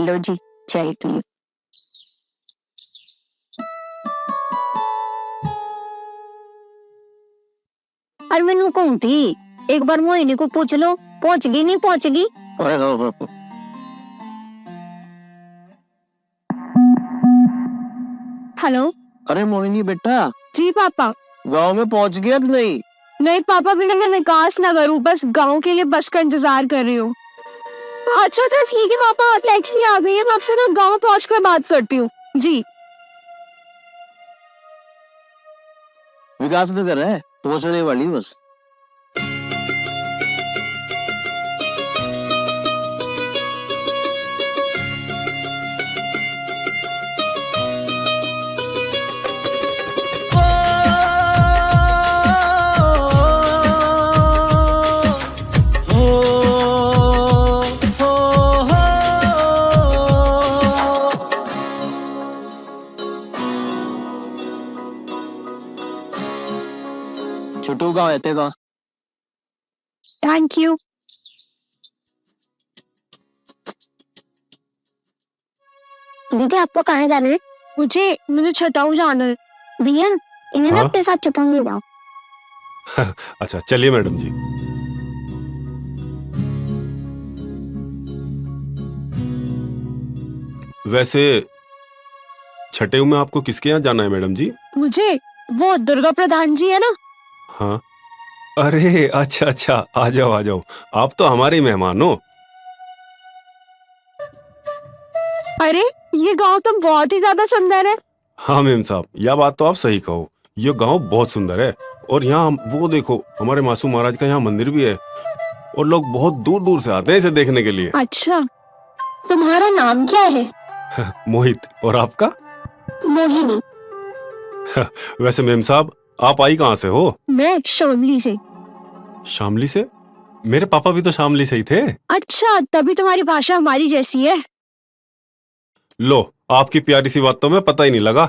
लो जी चाय पियो। अरे मैनू कहूं थी एक बार मोहिनी को पूछ लो पहुंचगी नहीं पहुंचगी। हेलो। अरे मोहिनी बेटा। जी पापा। गांव में पहुंच गया कि नहीं? नहीं पापा बिना मैं विकास ना करूं, बस गांव के लिए बस का इंतजार कर रही हूँ। अच्छा तो ठीक है पापा, टैक्सी आ गई है, मैं आपसे ना गांव पहुंच कर बात करती हूँ। जी विकास नगर है, पहुंचने वाली बस। छोटू गाँव है का? Thank you. दीदी आपको कहाँ जाना है? मुझे छटाऊ जाना है। भैया इन्हें ना अपने साथ छटाऊ ले जाओ। अच्छा चलिए मैडम जी। वैसे छठेऊ में आपको किसके यहाँ जाना है मैडम जी? मुझे वो दुर्गा प्रधान जी है ना। हाँ अरे अच्छा अच्छा, आ जाओ आ जाओ, आप तो हमारे ही मेहमान हो। अरे ये गांव तो बहुत ही ज्यादा सुंदर है। हाँ मेम साहब, यह बात तो आप सही कहो, ये गांव बहुत सुंदर है। और यहाँ वो देखो, हमारे मासूम महाराज का यहाँ मंदिर भी है और लोग बहुत दूर दूर से आते हैं इसे देखने के लिए। अच्छा तुम्हारा नाम क्या है? मोहित। और आपका? मोहिनी। वैसे मेम साहब आप आई कहाँ से हो? मैं शामली से। शामली से? मेरे पापा भी तो शामली से ही थे। अच्छा तभी तुम्हारी भाषा हमारी जैसी है। लो आपकी प्यारी सी बातों में पता ही नहीं लगा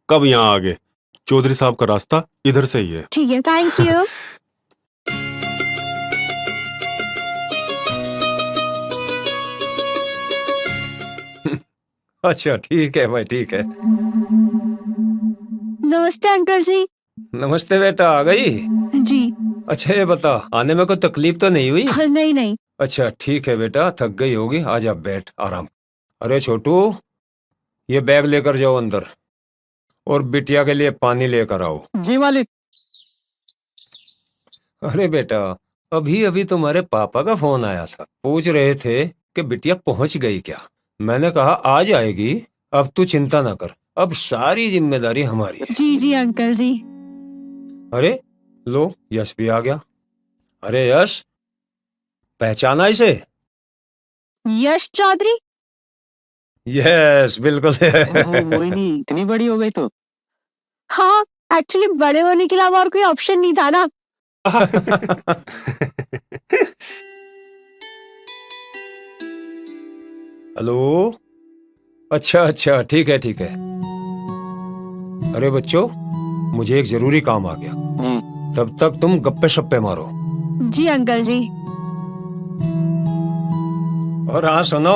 कब यहाँ आ गए। चौधरी साहब का रास्ता इधर से ही है। ठीक है थैंक यू। अच्छा ठीक है भाई, ठीक है। नमस्ते अंकल जी। नमस्ते बेटा, आ गई? जी। अच्छा ये बता, आने में कोई तकलीफ तो नहीं हुई? हाँ, नहीं नहीं। अच्छा ठीक है बेटा, थक गई होगी, आजा बैठ आराम। अरे छोटू, ये बैग लेकर जाओ अंदर और बिटिया के लिए पानी लेकर आओ। जी मालिक। अरे बेटा, अभी अभी तुम्हारे पापा का फोन आया था, पूछ रहे थे कि बिटिया पहुंच गई क्या। मैंने कहा आ जाएगी, अब तू चिंता ना कर, अब सारी जिम्मेदारी हमारी है। जी जी अंकल जी। अरे लो यश भी आ गया। अरे यश, पहचाना इसे? यश चौधरी। यस बिल्कुल। मोहिनी इतनी बड़ी हो गई तो। हाँ एक्चुअली बड़े होने के अलावा और कोई ऑप्शन नहीं था ना। हेलो। अच्छा अच्छा ठीक है ठीक है। अरे बच्चों, मुझे एक जरूरी काम आ गया जी। तब तक तुम गप्पे शप्पे मारो। जी अंकल जी। और हाँ सुनो,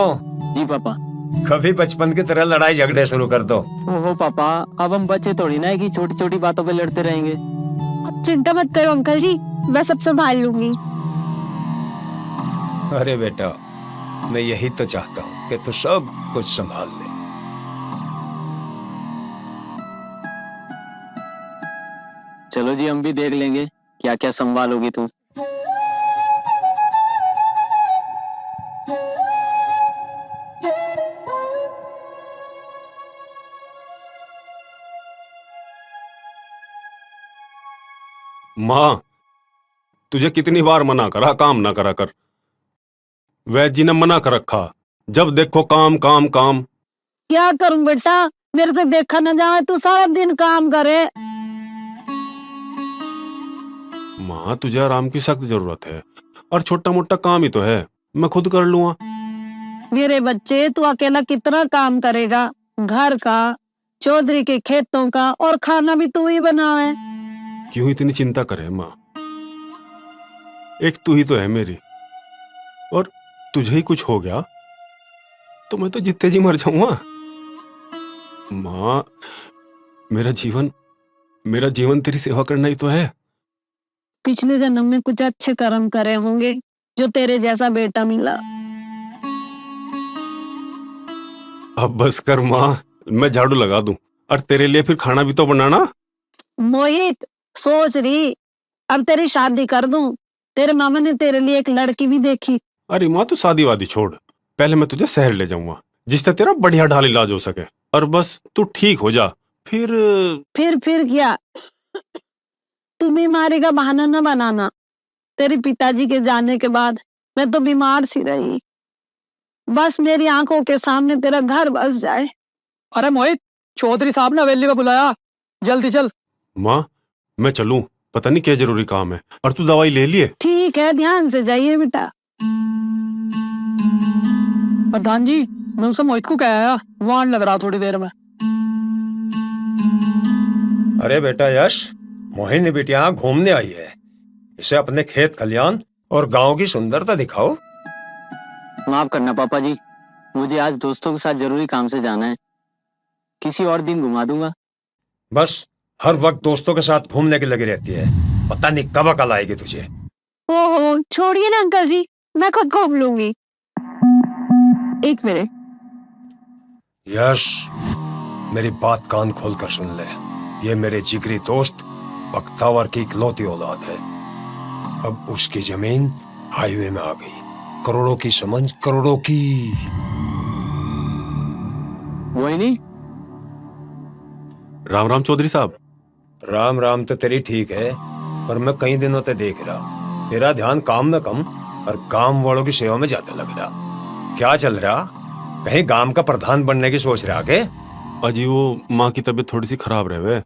जी पापा। कभी बचपन की तरह लड़ाई झगड़े शुरू कर दो। ओहो पापा, अब हम बच्चे थोड़ी ना है कि छोटी छोटी बातों पे लड़ते रहेंगे। आप चिंता मत करो अंकल जी, मैं सब संभाल लूंगी। अरे बेटा, मैं यही तो चाहता हूँ कि तू सब कुछ संभाल ले। चलो जी, हम भी देख लेंगे क्या क्या संभालोगी तुम। माँ, तुझे कितनी बार मना करा काम ना करा कर। वैद्य जी ने मना कर रखा, जब देखो काम काम काम। क्या करूं बेटा, मेरे से देखा न जाए, तू सारा दिन काम करे। माँ तुझे आराम की सख्त जरूरत है और छोटा मोटा काम ही तो है, मैं खुद कर लूंगा। मेरे बच्चे, तू अकेला कितना काम करेगा, घर का, चौधरी के खेतों का, और खाना भी तू ही बनाए। क्यों इतनी चिंता करे माँ, एक तू ही तो है मेरी, और तुझे ही कुछ हो गया तो मैं तो जितने जी मर जाऊंगा। माँ, मेरा जीवन तेरी सेवा करना ही तो है। पिछले जन्म में कुछ अच्छे कर्म करे होंगे जो तेरे जैसा बेटा मिला। अब बस कर माँ, मैं झाड़ू लगा दूं और तेरे लिए फिर खाना भी तो बनाना। मोहित, सोच रही अब तेरी शादी कर दूं। तेरे मामा ने तेरे लिए एक लड़की भी देखी। अरे माँ, तू शादी वादी छोड़, पहले मैं तुझे शहर ले जाऊंगा जिससे तेरा बढ़िया ढाल इलाज हो सके, और बस तू ठीक हो जा। फिर फिर क्या? तू बीमारी का बहाना न बनाना। तेरे पिताजी के जाने के बाद मैं तो बीमार सी रही। बस मेरी आंखों के सामने तेरा घर बस जाए। अरे मोहित, चौधरी साहब ने हवेली में बुलाया, जल्दी चल। माँ, मैं चलूं? पता नहीं क्या जरूरी काम है। और तू दवाई ले लिए? ठीक है, ध्यान से जाइए बेटा। प्रधान जी, मैं उसे मोहित को कह आया, वहां लग रहा थोड़ी देर में। अरे बेटा यश, मोहिनी बिटिया घूमने आई है। इसे अपने खेत खलियान और गांव की सुंदरता दिखाओ। माफ करना पापा जी, मुझे आज दोस्तों के साथ जरूरी काम से जाना है, किसी और दिन घुमा दूंगा। बस हर वक्त दोस्तों के साथ घूमने की लगी रहती है, पता नहीं कब अकल आएगी तुझे। ओहो, छोड़िए ना अंकल जी, मैं खुद घूम लूंगी। एक मिनट। यश, मेरी बात कान खोलकर सुन ले। ये मेरे जिगरी दोस्त बख्तावर की इकलौती औलाद है। अब उसकी जमीन हाईवे में आ गई, करोड़ों की समझ, करोड़ों की। वही नहीं। राम राम चौधरी साहब। राम राम तो तेरी ठीक है, पर मैं कई दिनों से देख रहा तेरा ध्यान काम में कम और गांव वालों की सेवा में ज्यादा लग रहा। क्या चल रहा? कहीं गांव का प्रधान बनने की सोच रहा के? अजी वो माँ की तबीयत थोड़ी सी खराब रहे,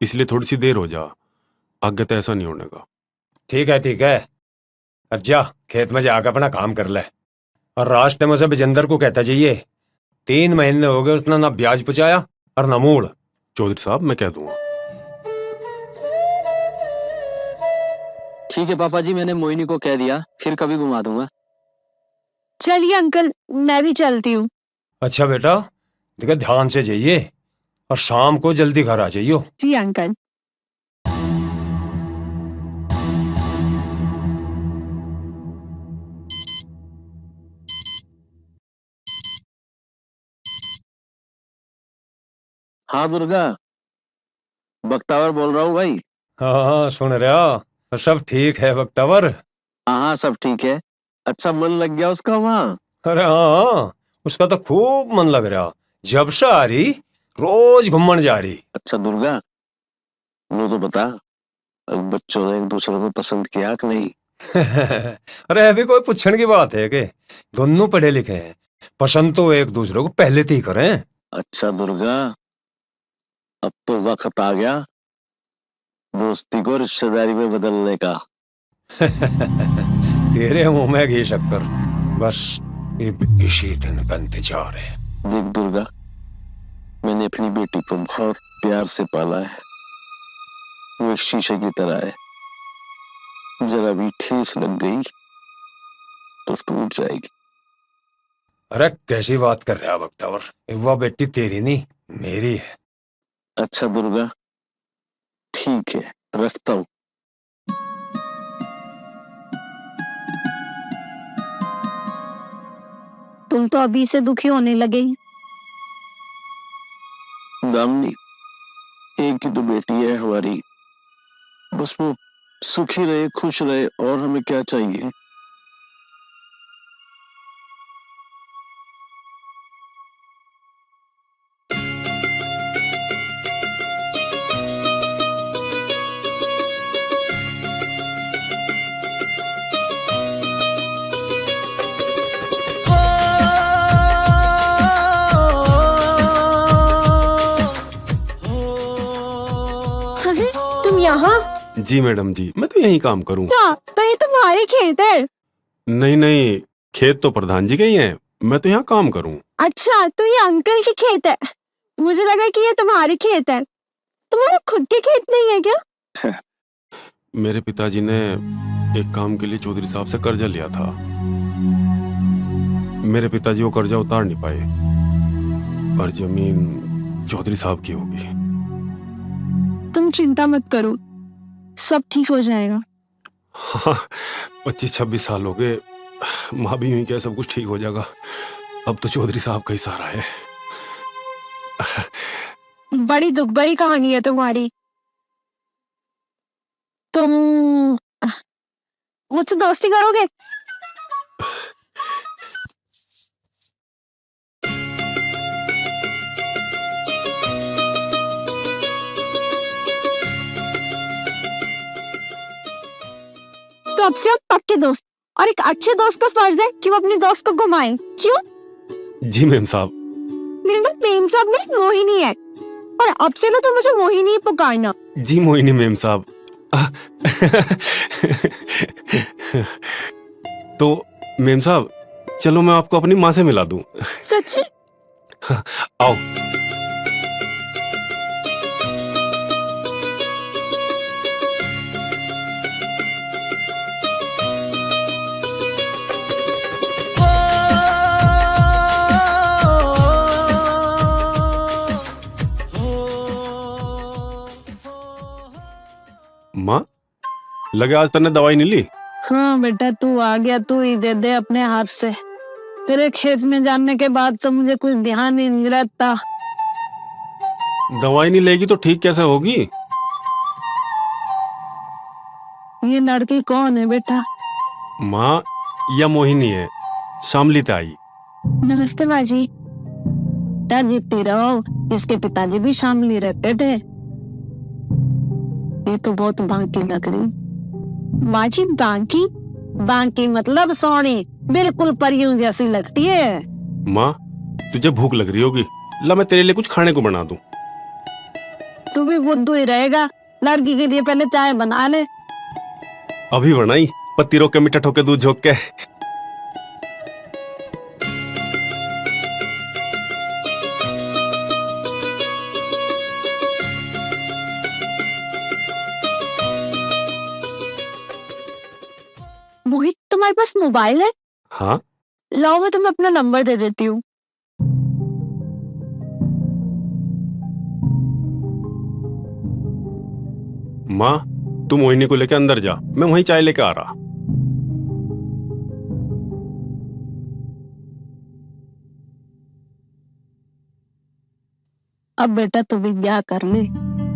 इसलिए थोड़ी सी देर हो जा। आगे तो ऐसा नहीं होने का। ठीक है ठीक है, अब जा खेत में जाकर अपना काम कर ले। और रास्ते में से विजेंदर को कहता जाइए, 3 महीने हो गए उसने ना ब्याज पुचाया और ना मूड़। चौधरी साहब, मैं कह दूंगा। ठीक है पापा जी, मैंने मोहिनी को कह दिया, फिर कभी घुमा दूंगा। चलिए अंकल, मैं भी चलती हूँ। अच्छा बेटा, देखो ध्यान से जाइए और शाम को जल्दी घर आ जाइयो। जी अंकल। हाँ दुर्गा, बख्तावर बोल रहा हूँ भाई। हाँ हाँ सुन रहा, तो सब ठीक है बख्तावर? हाँ हाँ, सब ठीक है। अच्छा, मन लग गया उसका वहाँ? अरे हाँ हाँ, उसका तो खूब मन लग रहा। जब से आ रही रोज घूमने जा रही। अच्छा दुर्गा, वो तो बता, अब बच्चों ने एक दूसरे को पसंद किया कि नहीं? अरे अभी कोई पूछने की बात है कि दोनों पढ़े लिखे हैं, पसंद तो एक दूसरे को पहले से ही करें। अच्छा दुर्गा, अब तो वक्त आ गया दोस्ती को रिश्तेदारी में बदलने का। तेरे मुंह में घी शक्कर, बस इसी दिन का इंतजार है। देख दुर्गा, मैंने अपनी बेटी को बहुत प्यार से पाला है। वो एक शीशे की तरह है, जरा भी ठेस लग गई तो टूट जाएगी। अरे कैसी बात कर रहा है बख्तावर? वह बेटी तेरी नहीं मेरी है। अच्छा दुर्गा, ठीक है, रखता हूँ। तुम तो अभी से दुखी होने लगे। दामनी, एक ही तो बेटी है हमारी, बस वो सुखी रहे, खुश रहे, और हमें क्या चाहिए। अरे तुम यहाँ? जी मैडम जी, मैं तो यही काम करूँ। अच्छा, तो ये तुम्हारे खेत है? नहीं नहीं, खेत तो प्रधान जी के ही हैं, मैं तो यहाँ काम करूँ। अच्छा, तो ये अंकल के खेत है। मुझे लगा कि ये तुम्हारे खेत है। तुम्हारा खुद के खेत नहीं है क्या? मेरे पिताजी ने एक काम के लिए चौधरी साहब से कर्जा लिया था। मेरे पिताजी वो कर्जा उतार नहीं पाए, पर जमीन चौधरी साहब की होगी। तुम चिंता मत करो, सब ठीक हो जाएगा। हाँ, 25-26 साल हो गए, माँ भी हुई क्या सब कुछ ठीक हो जाएगा। अब तो चौधरी साहब का ही सहारा है। बड़ी दुख भरी कहानी है तुम्हारी। तुम मुझसे दोस्ती करोगे? तो अब से आप पक्के दोस्त, और एक अच्छे दोस्त का फर्ज है कि वो अपने दोस्त को घुमाए। क्यों? जी मेम साहब। मेरा नाम मेम साहब नहीं, मोहिनी है, और अब से ना तो मुझे मोहिनी ही पुकारना। जी मोहिनी मेम साहब। तो मेम साहब, चलो मैं आपको अपनी माँ से मिला दूं। सच्ची? आओ। माँ, लगे आज तने दवाई नहीं ली? हाँ बेटा, तू आ गया, तू ही दे दे अपने हाथ से। तेरे खेत में जाने के बाद तो मुझे कुछ ध्यान ही नहीं रहता। दवाई नहीं लेगी तो ठीक कैसे होगी? ये लड़की कौन है बेटा? माँ, यह मोहिनी है, शामली ताई। नमस्ते बाजी। जीतती रहो, इसके पिताजी भी शामली रहते थे। ये तो बहुत बांकी लग रही। बाजी बांकी? बांकी मतलब सोनी, बिल्कुल परियों जैसी लगती है। माँ, तुझे भूख लग रही होगी, ला मैं तेरे लिए कुछ खाने को बना दूं। तू भी बुद्धू ही रहेगा, लड़की के लिए पहले चाय बना ले। अभी बनाई, पत्ती रोक के मीठा ठोके दूध झोंक के। मोहित, तुम्हारे पास मोबाइल है? हाँ। लाओ, मैं तुम्हें अपना नंबर दे देती हूँ। माँ, तू मोहिनी को लेके अंदर जा, मैं वहीं चाय लेके आ रहा। अब बेटा तू भी क्या कर ले,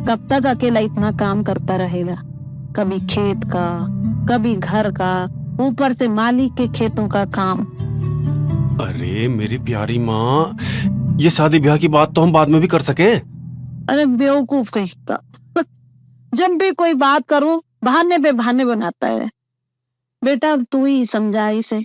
कब तक अकेला इतना काम करता रहेगा? कभी खेत का, कभी घर का, ऊपर से मालिक के खेतों का काम। अरे मेरी प्यारी माँ, ये शादी ब्याह की बात तो हम बाद में भी कर सके। अरे बेवकूफ कहीं का, जब भी कोई बात करूं बहाने पे बहाने बनाता है। बेटा तू ही समझा इसे।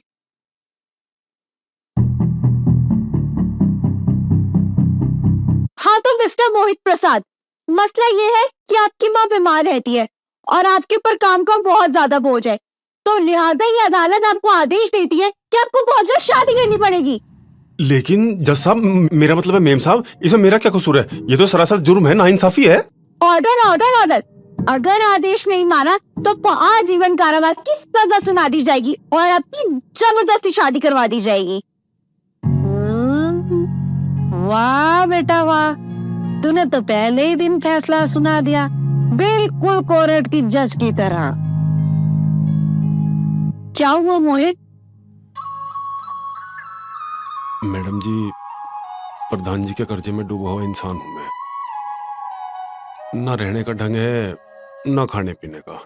हाँ तो मिस्टर मोहित प्रसाद, मसला ये है कि आपकी माँ बीमार रहती है और आपके ऊपर काम का बहुत ज्यादा बोझ है, तो लिहाजा ये अदालत आपको आदेश देती है कि आपको बहुत जल्द शादी करनी पड़ेगी। लेकिन जज साहब, मेरा मतलब है मेम साहब, इसमें मेरा क्या कसूर है? ये तो सरासर जुर्म है, नाइंसाफी है। Order order order. अगर आदेश नहीं माना तो आजीवन कारावास की सजा सुना दी जाएगी और आपकी जबरदस्ती शादी करवा दी जाएगी। वाह बेटा वाह, तूने तो पहले ही दिन फैसला सुना दिया, बिल्कुल कोर्ट की जज की तरह। क्या हुआ मोहित? मैडम जी, प्रधान जी के कर्जे में डूबा हुआ इंसान हूं मैं। ना रहने का ढंग है, ना खाने पीने का।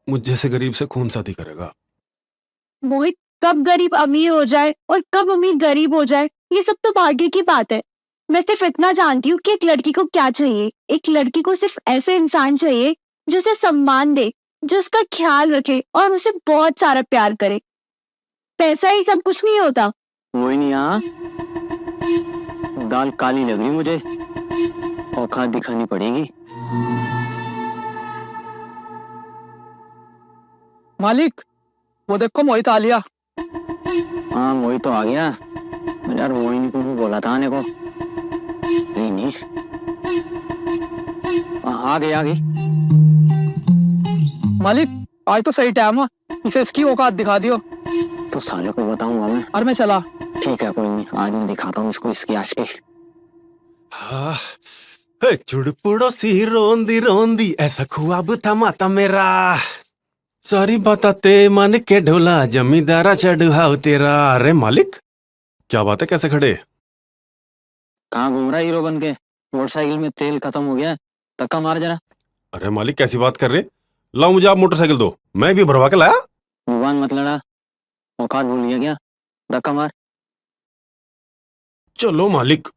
मुझ जैसे गरीब से कौन शादी करेगा? मोहित, कब गरीब अमीर हो जाए और कब अमीर गरीब हो जाए, ये सब तो भाग्य की बात है। मैं सिर्फ इतना जानती हूँ कि एक लड़की को क्या चाहिए। एक लड़की को सिर्फ ऐसे इंसान चाहिए जो उसे सम्मान दे, जो उसका ख्याल रखे और उसे बहुत सारा प्यार करे। पैसा ही सब कुछ नहीं होता। वही नहीं, यहाँ दाल काली लग रही मुझे, औकात दिखानी पड़ेगी। मालिक, वो देखो मोहित आ लिया। हाँ मोहित तो आ गया यार, मोहिनी को भी बोला था आने को। नहीं आ गई आ गई। मालिक, आज तो सही टाइम है, इसे इसकी औकात दिखा दियो। तो साले को बताऊंगा मैं। और मैं चला। ठीक है कोई नहीं, आज मैं दिखाता हूँ इसको इसकी आशिकी। हाँ, हे चुड़पुड़ो सी रोंदी रोंदी ऐसा ख्वाब था माता मेरा, सारी बताते मन के ढोला जमींदारा चढ़ाओ तेरा। अरे मालिक क्या बात है, कैसे खड़े? कहाँ घूम रहा हीरो बन के? मोटरसाइकिल में तेल खत्म हो गया, धक्का मार जरा। अरे मालिक कैसी बात कर रहे? लाओ मुझे आप मोटरसाइकिल दो, मैं भी भरवा के लाया। जुबान मत लड़ा, औकात भूल गया क्या? धक्का मार। चलो मालिक।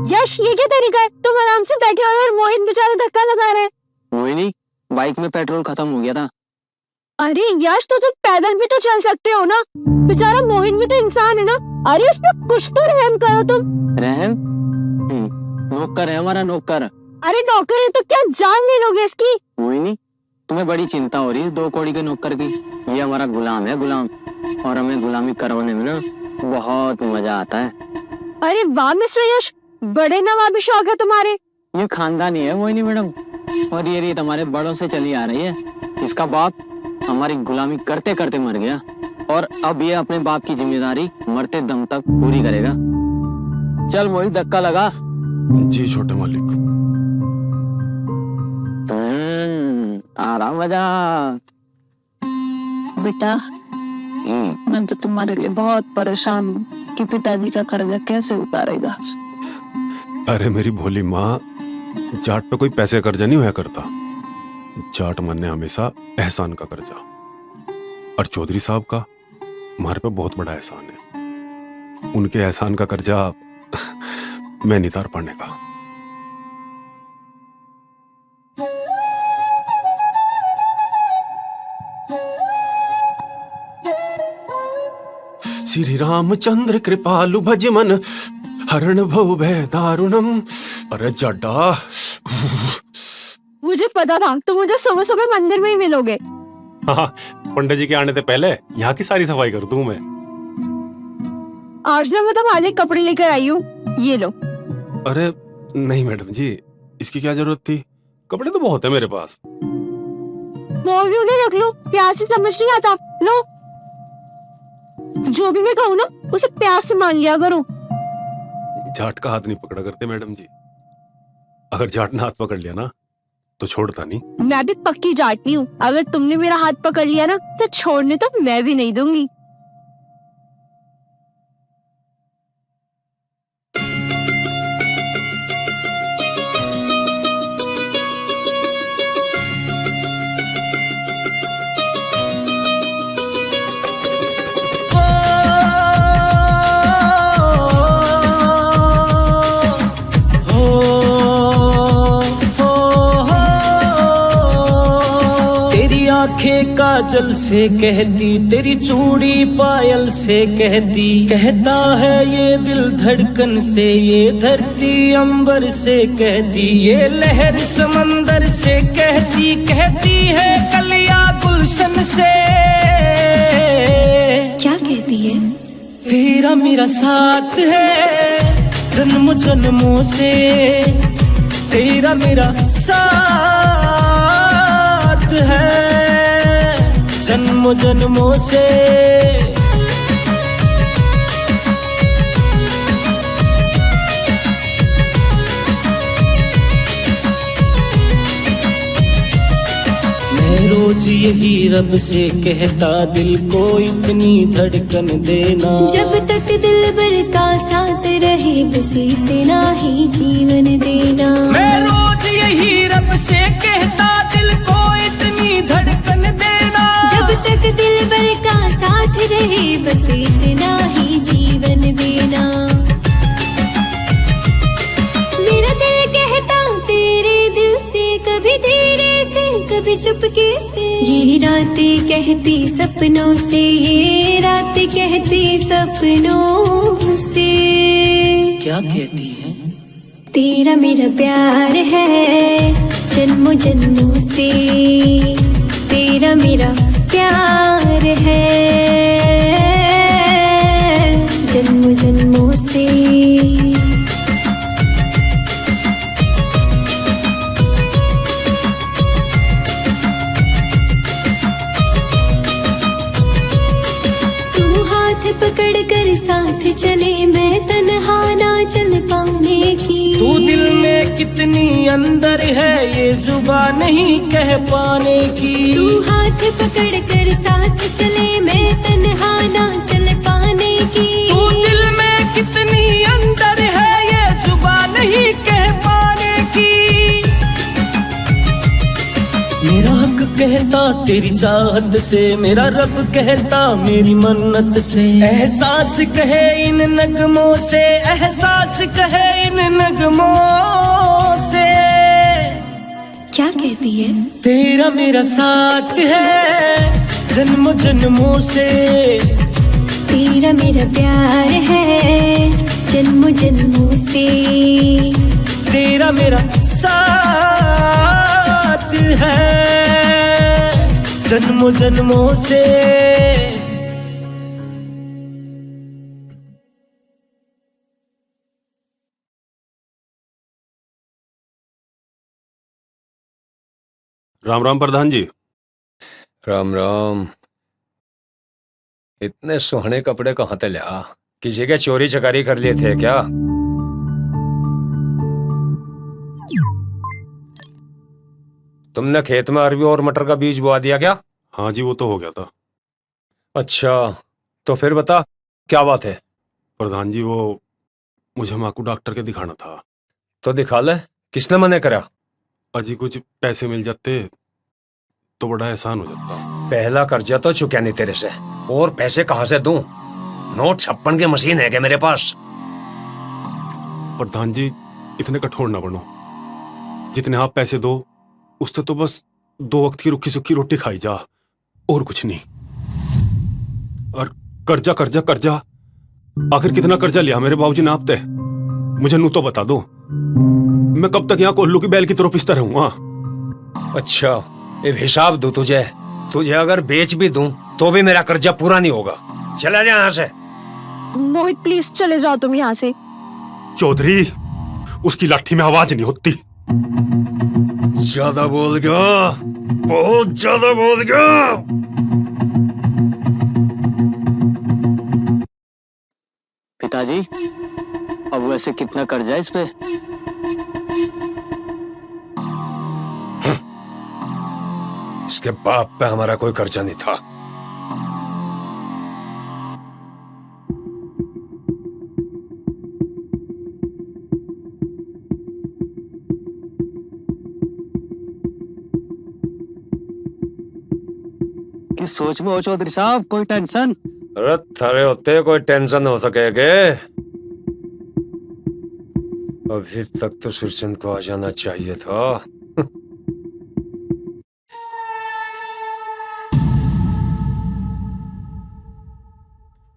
यश ये क्या तरीका है? तुम आराम से बैठे हो और मोहित बेचारा धक्का लगा रहे हैं। वही नहीं, बाइक में पेट्रोल खत्म हो गया था। अरे यश तो तुम पैदल भी तो चल सकते हो ना, बेचारा मोहित भी तो इंसान है ना। अरे उस पर कुछ तो रहम करो तुम। रहम? नौकर है हमारा, नौकर। अरे नौकर है तो क्या जान ले लोगे इसकी? वही नहीं, तुम्हें बड़ी चिंता हो रही है 2 कौड़ी के नौकर की। ये हमारा गुलाम है, गुलाम, और हमें गुलामी करवाने में ना बहुत मजा आता है। अरे वाह मिस्टर यश, बड़े नवाबी शौक है तुम्हारे। ये खानदानी है वही नहीं मैडम, और ये रीत हमारे बड़ों से चली आ रही है। इसका बाप हमारी गुलामी करते करते मर गया, और अब ये अपने बाप की जिम्मेदारी मरते दम तक पूरी करेगा। चल मोहित धक्का लगा। जी छोटे मालिक। आराम बजा। बेटा मैं तो तुम्हारे लिए बहुत परेशान हूँ कि पिताजी का कर्जा कैसे उतारेगा। अरे मेरी भोली माँ, जाट पे कोई पैसे का कर्जा नहीं होया करता, जाट मन ने हमेशा एहसान का कर्जा। और चौधरी साहब का हमारे पे बहुत बड़ा एहसान है, उनके एहसान का कर्जा मैं नहीं तार पाने का। श्री रामचंद्र कृपालु भजमन हरण भव भय दारुणम। अरे जड्डा, मुझे पता था तुम मुझे सुबह सुबह मंदिर में ही मिलोगे। हाँ, पंडित जी के आने से पहले यहाँ की सारी सफाई कर दूं मैं। आज ना मैं तुम्हारे कपड़े लेकर आई हूँ, ये लो। अरे नहीं मैडम जी, इसकी क्या जरूरत थी, कपड़े तो बहुत है मेरे पास। वो भी उन्हें रख लो, प्यार से समझ नहीं आता। लो, जो भी मैं कहूँ ना उसे प्यार से मान लिया करो। जाट का हाथ नहीं पकड़ा करते मैडम जी, अगर जाट ने हाथ पकड़ लिया ना तो छोड़ता नहीं। मैं भी पक्की जाटनी हूँ, अगर तुमने मेरा हाथ पकड़ लिया ना तो छोड़ने तो मैं भी नहीं दूंगी। आंखें काजल से कहती, तेरी चूड़ी पायल से कहती, कहता है ये दिल धड़कन से, ये धरती अंबर से कहती, ये लहर समंदर से कहती, कहती है कलिया गुलशन से। क्या कहती है? तेरा मेरा साथ है जन्म जन्मों से, तेरा मेरा साथ है जन्म जन्मों से। मैं रोज यही रब से कहता, दिल को इतनी धड़कन देना, जब तक दिल भर का साथ रहे बस इतना ही जीवन देना। मैं रोज यही रब से कहता, दिल को इतनी धड़कन देना, जब तक दिल भर का साथ रहे बस इतना ही जीवन देना। मेरा दिल कहता तेरे दिल से, कभी धीरे से कभी चुपके से, ये रातें कहती सपनों से, ये रातें कहती सपनों से। क्या कहती है? तेरा मेरा प्यार है जन्मों जन्मों से, तेरा मेरा प्यार है। जन्मों जन्मों से। तू हाथ पकड़ कर साथ चले, मैं तन्हा ना चल पाने की। तू दिल में कितनी अंदर है ये जुबा नहीं कह पाने की। तू हाथ पकड़ कर साथ चले, मैं तन्हा ना चल पाने की। तू दिल में कितनी अंदर है ये जुबा नहीं कह पाने की। मेरा हक कहता तेरी चाहत से, मेरा रब कहता मेरी मन्नत से। एहसास कहे इन नगमों से, एहसास कहे इन नगमों से। क्या कहती है? तेरा मेरा साथ है जन्म जन्मों से। तेरा मेरा प्यार है जन्मों जन्मों से। तेरा मेरा साथ है जन्मों जन्मों से। राम राम प्रधान जी। राम राम। इतने सुहाने कपड़े कहाँ ते लिया? किसी के चोरी चकारी कर लिए थे क्या? तुमने खेत में अरबी और मटर का बीज बोआ दिया क्या? हाँ जी, वो तो हो गया था। अच्छा, तो फिर बता क्या बात है? प्रधान जी, वो मुझे माँ को डॉक्टर के दिखाना था। तो दिखा ले, किसने मना करा? अजी कुछ पैसे मिल जाते तो बड़ा एहसान हो जाता। पहला कर्जा तो चुका नहीं तेरे से, और पैसे कहाँ से दूं? नोट छप्पन की मशीन है क्या मेरे पास? प्रधान जी, इतने कठोर ना बनो। जितने आप पैसे दो उससे तो बस 2 वक्त की रुखी सुखी रोटी खाई जा, और कुछ नहीं। और कर्जा कर्जा कर्जा, आखिर कितना कर्जा लिया मेरे बाबूजी ने आप ते? मुझे नू तो बता दो, मैं कब तक यहाँ कोल्लू की बैल की तरह पिसता रहूंगा? अच्छा, ये हिसाब दूं तुझे? तुझे अगर बेच भी दूं तो भी मेरा कर्जा पूरा नहीं होगा। चला जा यहाँ से। मोहित प्लीज चले जाओ तुम यहाँ से। चौधरी, उसकी लाठी में आवाज नहीं होती। ज्यादा बोल गया, बहुत ज्यादा बोल गया। पिताजी, अब वैसे कितना कर्जा है इस पे? इसके बाप पे हमारा कोई कर्जा नहीं था। किस सोच में हो चौधरी साहब? कोई टेंशन? अरे थारे होते कोई टेंशन हो सकेगे? अभी तक तो सुरचंद को आ जाना चाहिए था।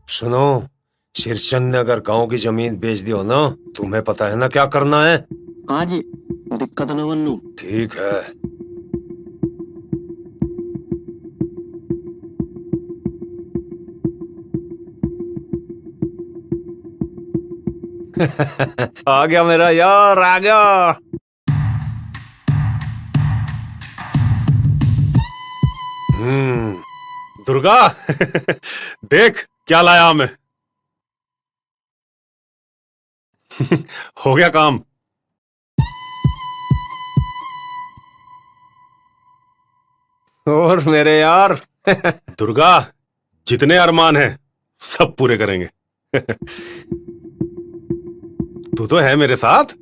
सुनो, शिरचंद ने अगर गांव की जमीन बेच दी हो ना, तुम्हें पता है ना क्या करना है? हाँ जी, दिक्कत न बनू। ठीक है। आ गया मेरा यार, आ गया। दुर्गा देख क्या लाया मैं। हो गया काम। और मेरे यार दुर्गा, जितने अरमान हैं सब पूरे करेंगे। तू तो है मेरे साथ।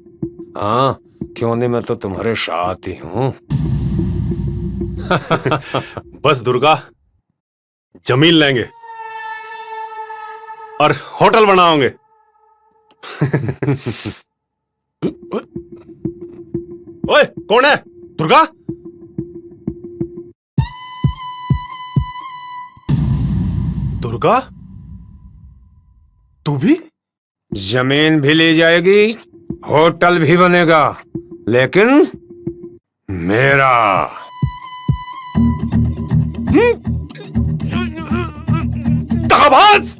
हाँ, क्यों नहीं, मैं तो तुम्हारे साथ ही हूं। बस दुर्गा, जमीन लेंगे और होटल बनाओगे। ओए, कौन है? दुर्गा, दुर्गा, तू भी? जमीन भी ली जाएगी, होटल भी बनेगा, लेकिन मेरा। दगाबाज!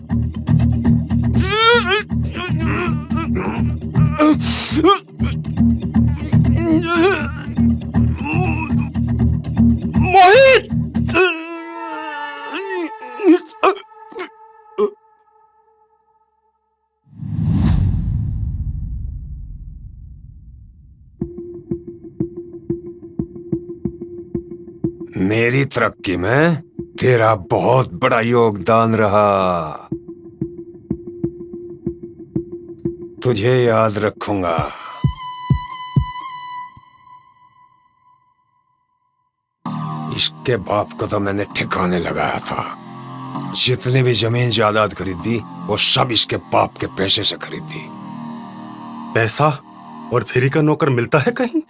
मोहित! मेरी तरक्की में तेरा बहुत बड़ा योगदान रहा। तुझे याद रखूंगा। इसके बाप को तो मैंने ठिकाने लगाया था। जितने भी जमीन जायदाद खरीदी वो सब इसके बाप के पैसे से खरीदी। पैसा और फ्री का नौकर मिलता है कहीं?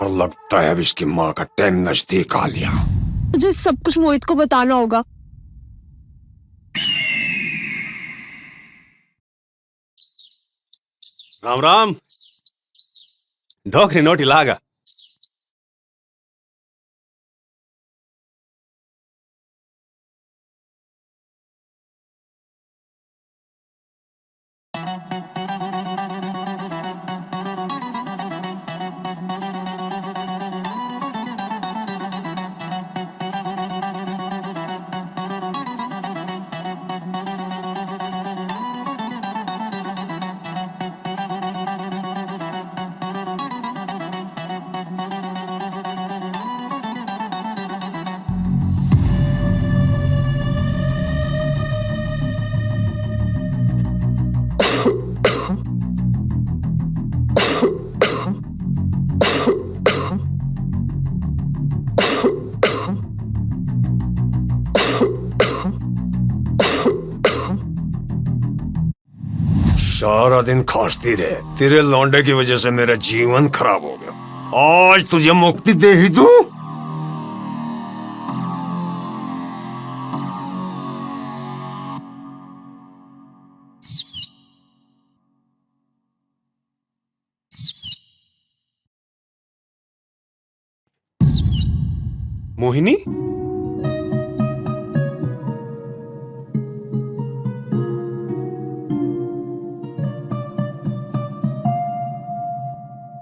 और लगता है अब इसकी माँ का टाइम नजदीक आ लिया। मुझे सब कुछ मोहित को बताना होगा। राम राम। डोकरी नोटी लागा। सारा दिन खांसती रहे। तेरे लौंडे की वजह से मेरा जीवन खराब हो गया। आज तुझे मुक्ति दे ही दूं। मोहिनी?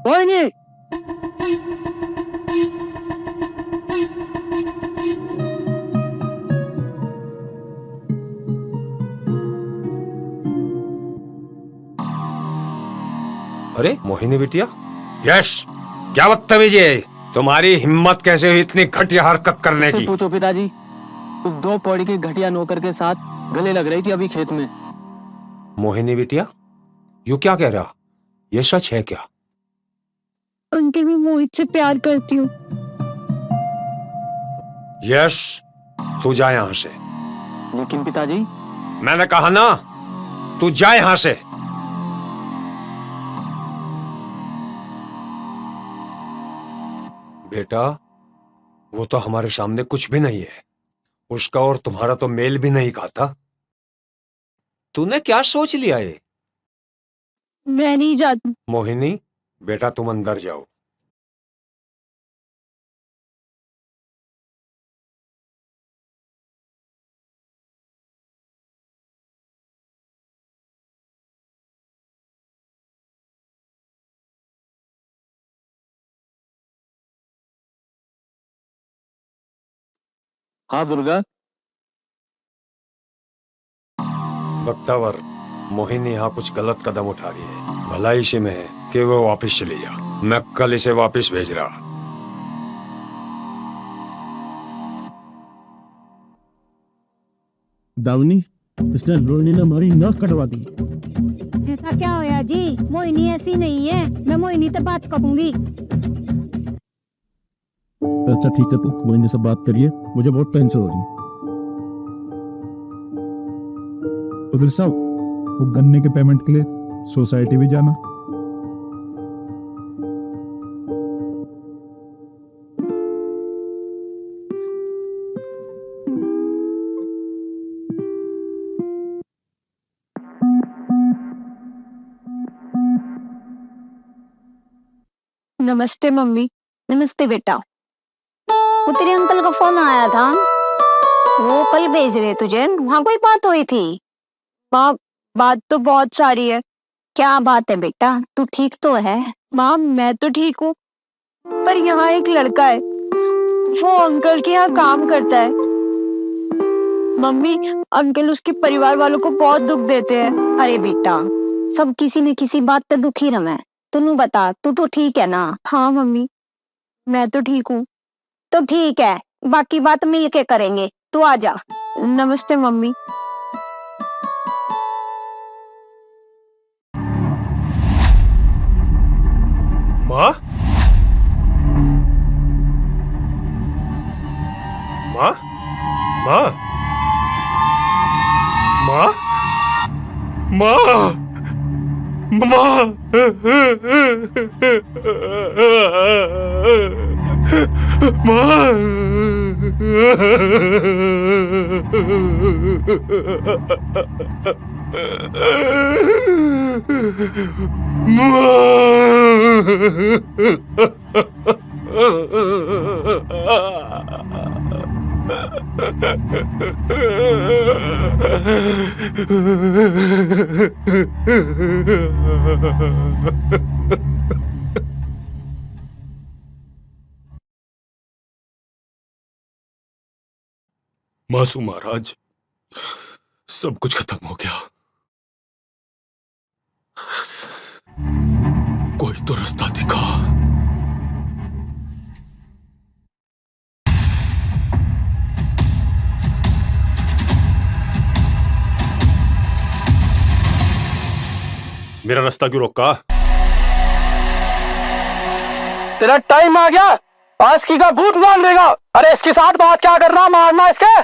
मोहिनी! अरे मोहिनी बिटिया। यश, क्या बदतमीजी है? तुम्हारी हिम्मत कैसे हुई इतनी घटिया हरकत करने से की? पूछो पिताजी। तो 2 पौड़ी के घटिया नौकर के साथ गले लग रही थी अभी खेत में। मोहिनी बिटिया, यू क्या कह रहा? ये सच है क्या? अंकल, मैं मोहित से प्यार करती हूँ। यश, तू जा यहां से। लेकिन पिताजी। मैंने कहा ना, तू जा यहां से। बेटा, वो तो हमारे सामने कुछ भी नहीं है। उसका और तुम्हारा तो मेल भी नहीं खाता। तूने क्या सोच लिया है? मैं नहीं जाती। मोहिनी बेटा, तुम अंदर जाओ। हाँ दुर्गा। बख्तावर, मोहिनी यहाँ कुछ गलत कदम उठा रही है। भला इसी में है कि वो वापस चली जा। मैं कल इसे वापस भेज रहा। दावनी, इसने रोहिणी ने हमारी नाक कटवा दी। ऐसा क्या होया जी? मोहिनी ऐसी नहीं है। मैं मोहिनी से बात करूंगी। अच्छा ठीक है, तू मोहिनी से बात करिए, मुझे बहुत टेंशन हो रही है। उधर साहब, वो गन्ने के पेमेंट के लिए सोसाइटी भी जाना। नमस्ते मम्मी। नमस्ते बेटा। वो तेरे अंकल का फोन आया था। वो कल भेज रहे तुझे। वहाँ कोई बात हुई थी? माँ, बात तो बहुत सारी है। क्या बात है बेटा, तू ठीक तो है? माँ मैं तो ठीक हूँ, पर यहाँ एक लड़का है, वो अंकल के यहाँ काम करता है। मम्मी, अंकल उसके परिवार वालों को बहुत दुख देते हैं। अरे बेटा, सब किसी न किसी बात पे दुखी रहे। तू बता, तू तो ठीक है ना? हाँ मम्मी, मैं तो ठीक हूँ। तो ठीक है, बाकी बात मिल के करेंगे। तू आ जा। नमस्ते मम्मी। माँ, माँ, माँ, माँ, माँ, मासूम महाराज, सब कुछ खत्म हो गया। कोई तो रास्ता दिखा। मेरा रास्ता क्यों रोका? तेरा टाइम आ गया, आज की का भूत मान लेगा। अरे इसके साथ बात क्या करना, मारना इसके।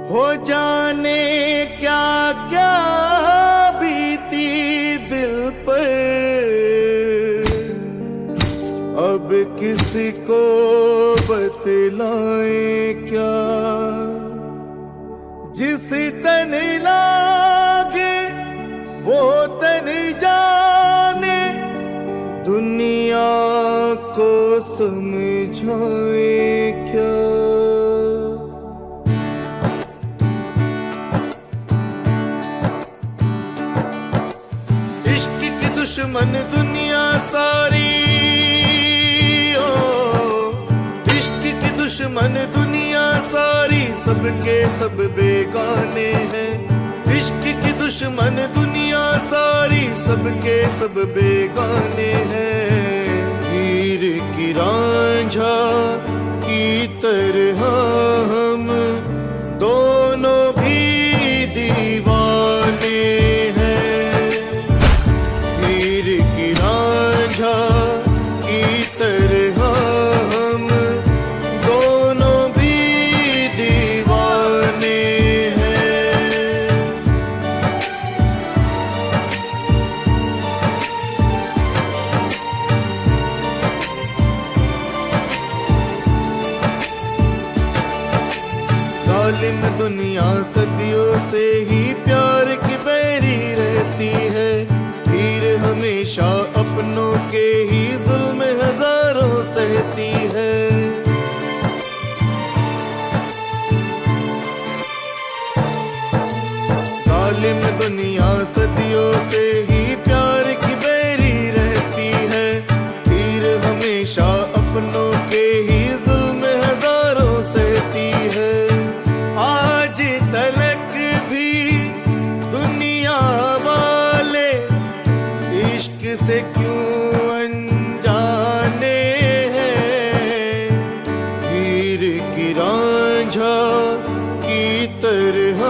हो जाने क्या क्या बीती दिल पर, अब किसी को बतलाए क्या। जिस तन लागे वो तन जाने, दुनिया को समझाए क्या। इश्क की दुश्मन दुनिया सारी, ओ इश्क की दुश्मन दुनिया सारी, सबके सब बेगाने हैं। इश्क की दुश्मन दुनिया सारी, सबके सब बेगाने हैं। हीर की रांझा की तरह हम दोनों भी दीवाने हैं। हीर की रांझा की तरह हम दोनों भी दीवाने हैं। जालिम दुनिया सदियों से ही प्यार की बैरी रहती है। हीर हमेशा अपनों के ही जुल्म हजारों सहती है। जालिम दुनिया सदियों से ही प्यार की बैरी रहती है। हीर हमेशा अपनों के ही जुल्म हजारों सहती है। आज तलक भी दुनिया वाले इश्क से क्यों अनजाने हैं। हीर की रांझा की तरह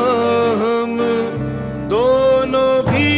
हम दोनों भी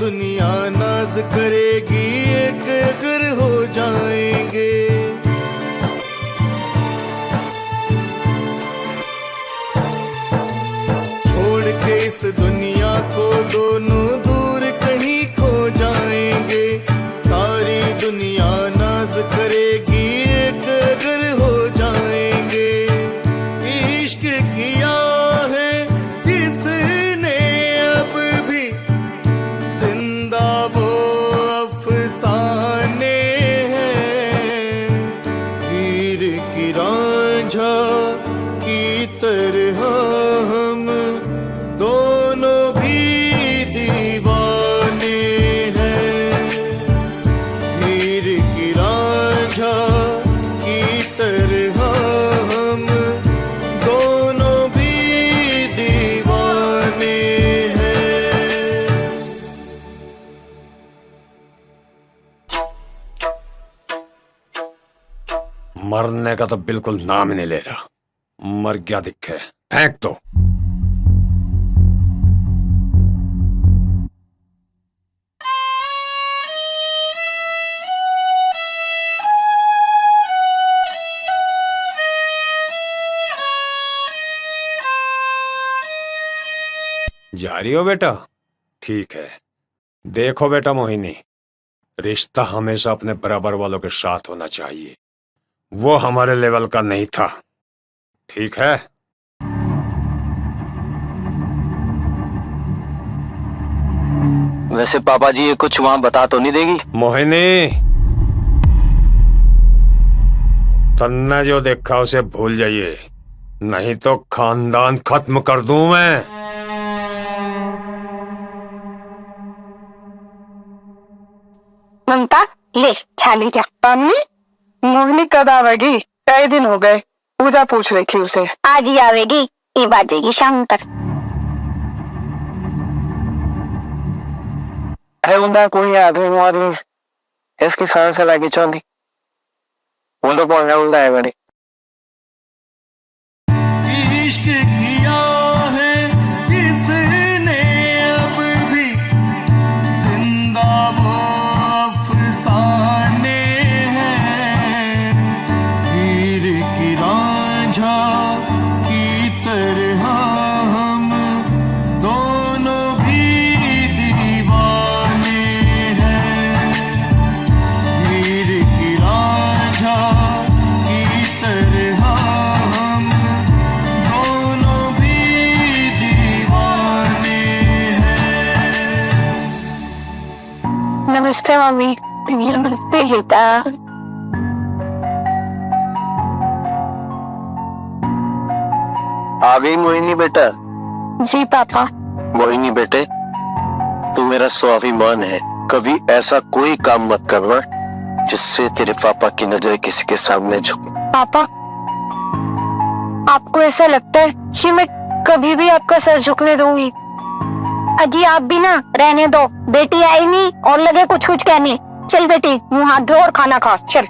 दुनिया नाज करेगी, एक अगर हो जाएंगे। छोड़ के इस दुनिया को दोनों दूर कहीं खो जाएंगे। सारी दुनिया नाज करेगी, एक अगर हो जाएंगे। इश्क किया है जिसने अब भी, जिंदा वो अफसाने हैं। हीर की रांझा की तरह हम दोनों भी दीवाने हैं। हीर की रांझा की तरह हम दोनों भी दीवाने हैं। मरने का तो बिल्कुल नाम ही नहीं ले रहा। मर गया दिखे, फेंक दो। जा रही हो बेटा? ठीक है। देखो बेटा मोहिनी, रिश्ता हमेशा अपने बराबर वालों के साथ होना चाहिए। वो हमारे लेवल का नहीं था, ठीक है? वैसे पापा जी ये कुछ वहां बता तो नहीं देगी? मोहिनी, तन्ने जो देखा उसे भूल जाइए, नहीं तो खानदान खत्म कर दूं मैं। ममता ले छाली जा। मम्मी मोहिनी कब आवेगी? कई दिन हो गए, पूजा पूछ रही थी उसे। आज ही आवेगी, ये बाजेगी शाम तक। कोई आदमी मारी इसकी फैन से लगी चौंधी वो तो बोलना है बड़ी। इश्क किया है जिसने अब भी, जिंदा वो अफसाने हैं। हीर की रांझा की तरह हम दोनों भी दीवाने हैं। हीर की रांझा की तरह हम दोनों भी दीवाने हैं। नमस्ते मम्मी। नमस्ते बेटा। आ गई मोहिनी बेटा? जी पापा। मोहिनी बेटे, तू मेरा स्वाभिमान है। कभी ऐसा कोई काम मत करना जिससे तेरे पापा की नजर किसी के सामने झुके। पापा, आपको ऐसा लगता है कि मैं कभी भी आपका सर झुकने दूंगी? अजी आप भी ना रहने दो, बेटी आई नहीं और लगे कुछ कुछ कहने। चल बेटी, मुंह हाथ धो और खाना खा, चल।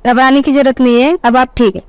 घबराने की जरूरत नहीं है, अब आप ठीक है।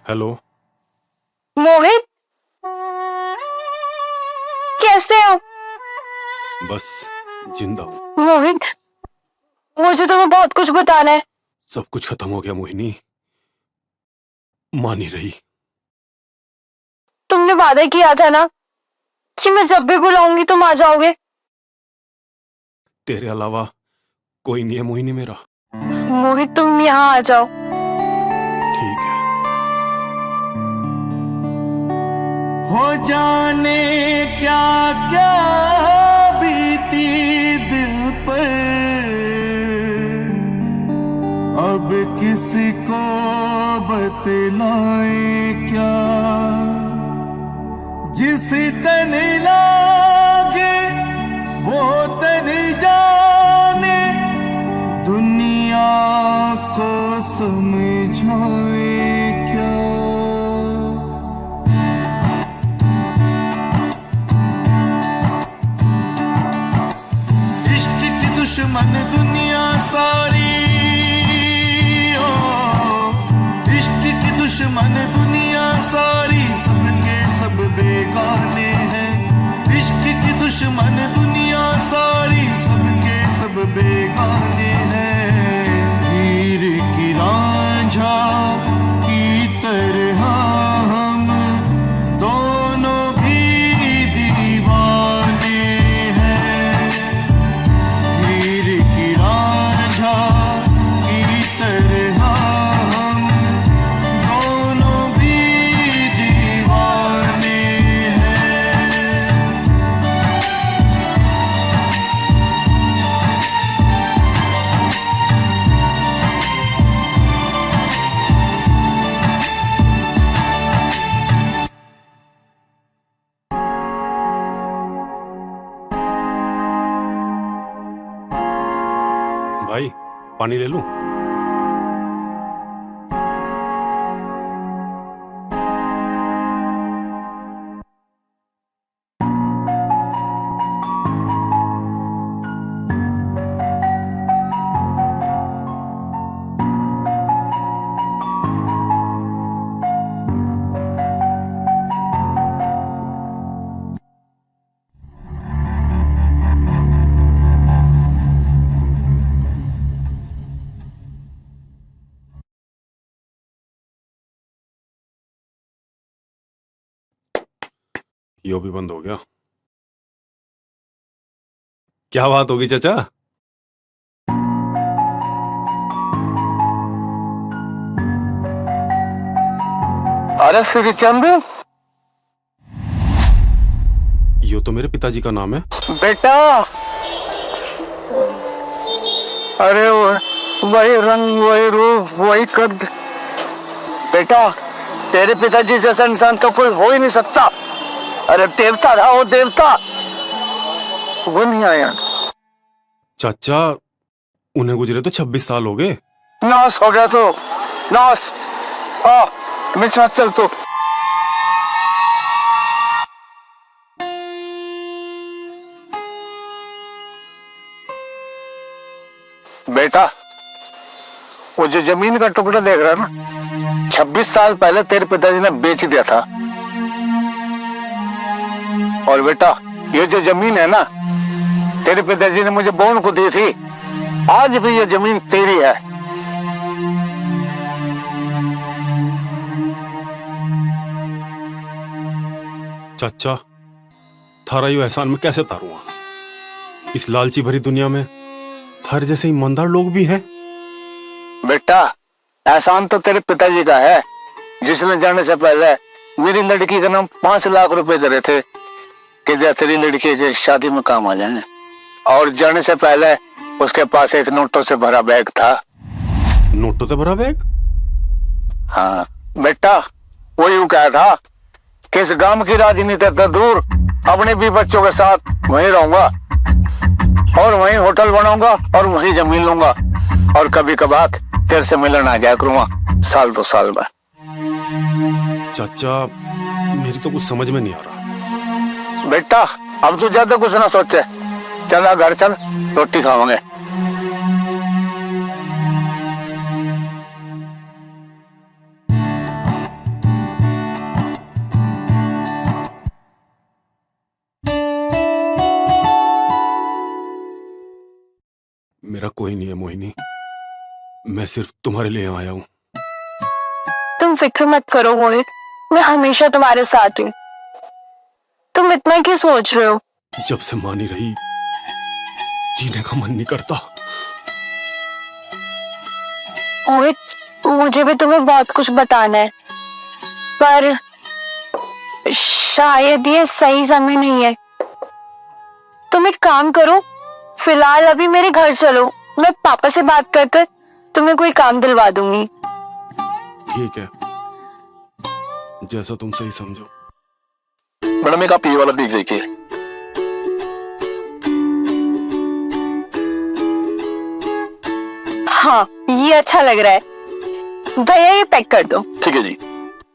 हेलो, मोहित, कैसे हो? बस जिंदा हूं। मोहित, मुझे तुम्हें बहुत कुछ बताना है। सब कुछ खत्म हो गया मोहिनी, मान नहीं रही। तुमने वादा किया था ना कि मैं जब भी बुलाऊंगी तुम आ जाओगे। तेरे अलावा कोई नहीं है मोहिनी मेरा। मोहित, तुम यहाँ आ जाओ। ठीक है। हो जाने क्या क्या बीती दिल पर, अब किसी को बतलाए क्या। जिस तन लागे वो तन जाने, दुनिया को समझाए क्या। इश्क की दुश्मन दुनिया सारी, इश्क की दुश्मन दुनिया सारी, सबके सब बेगाने हैं। इश्क की दुश्मन दुनिया सारी, सबके सब बेगाने हैं। हीर की रांझा की तरह हम दोनों भी दीवाने हैं। हीर की रांझा की तरह हम दोनों भी दीवाने हैं। भाई पानी ले लूं? यो भी बंद हो गया। क्या बात होगी चाचा? अरे श्रीचंद, यो तो मेरे पिताजी का नाम है। बेटा, अरे वही रंग, वही रूप, वही कद। बेटा, तेरे पिताजी जैसा इंसान तो कोई हो ही नहीं सकता। अरे देवता रहा वो, देवता, वो नहीं आया। चाचा, उन्हें गुजरे तो 26 साल हो गए। नाश हो गया तो नाश। आ मेरे साथ चल तो। बेटा, वो जो जमीन का टुकड़ा देख रहा है ना, 26 साल पहले तेरे पिताजी ने बेच दिया था। और बेटा, ये जो जमीन है ना, तेरे पिताजी ने मुझे बोन को दी थी। आज भी ये जमीन तेरी है। चाचा, थारा यो एहसान में कैसे तारूंगा? इस लालची भरी दुनिया में थारे जैसे ईमानदार लोग भी हैं। बेटा, एहसान तो तेरे पिताजी का है, जिसने जाने से पहले मेरी लड़की का नाम 5 लाख रुपए दे रहे थे कि जब तेरी लड़की की शादी में काम आ जाए। और जाने से पहले उसके पास एक नोटों से भरा बैग था। नोटों से भरा बैग? हाँ बेटा, वो यूं कहा था कि इस गांव की राजनीति से दूर अपने भी बच्चों के साथ वहीं रहूंगा और वहीं होटल बनाऊंगा और वहीं जमीन लूंगा और कभी कभार तेरे से मिलने आ जाया करूंगा 1-2 साल बाद। चाचा, मेरी तो कुछ समझ में नहीं आ रहा। बेटा, अब तो ज्यादा कुछ ना सोचे, चला घर चल, रोटी खावांगे। मेरा कोई नहीं है मोहिनी, मैं सिर्फ तुम्हारे लिए आया हूँ। तुम फिक्र मत करो मोहित, मैं हमेशा तुम्हारे साथ हूँ। तुम इतना क्यों सोच रहे हो? जब से माँ नहीं रही जीने का मन नहीं करता। मोहित, मुझे भी तुम्हें बहुत कुछ बताना है, पर शायद ये सही समय नहीं है। तुम एक काम करो, फिलहाल अभी मेरे घर चलो, मैं पापा से बात कर तुम्हें कोई काम दिलवा दूंगी। ठीक है, जैसा तुम सही समझो। मैडम एक आप ये वाला देख देखिए। हाँ, ये अच्छा लग रहा है। भैया ये पैक कर दो। ठीक है जी।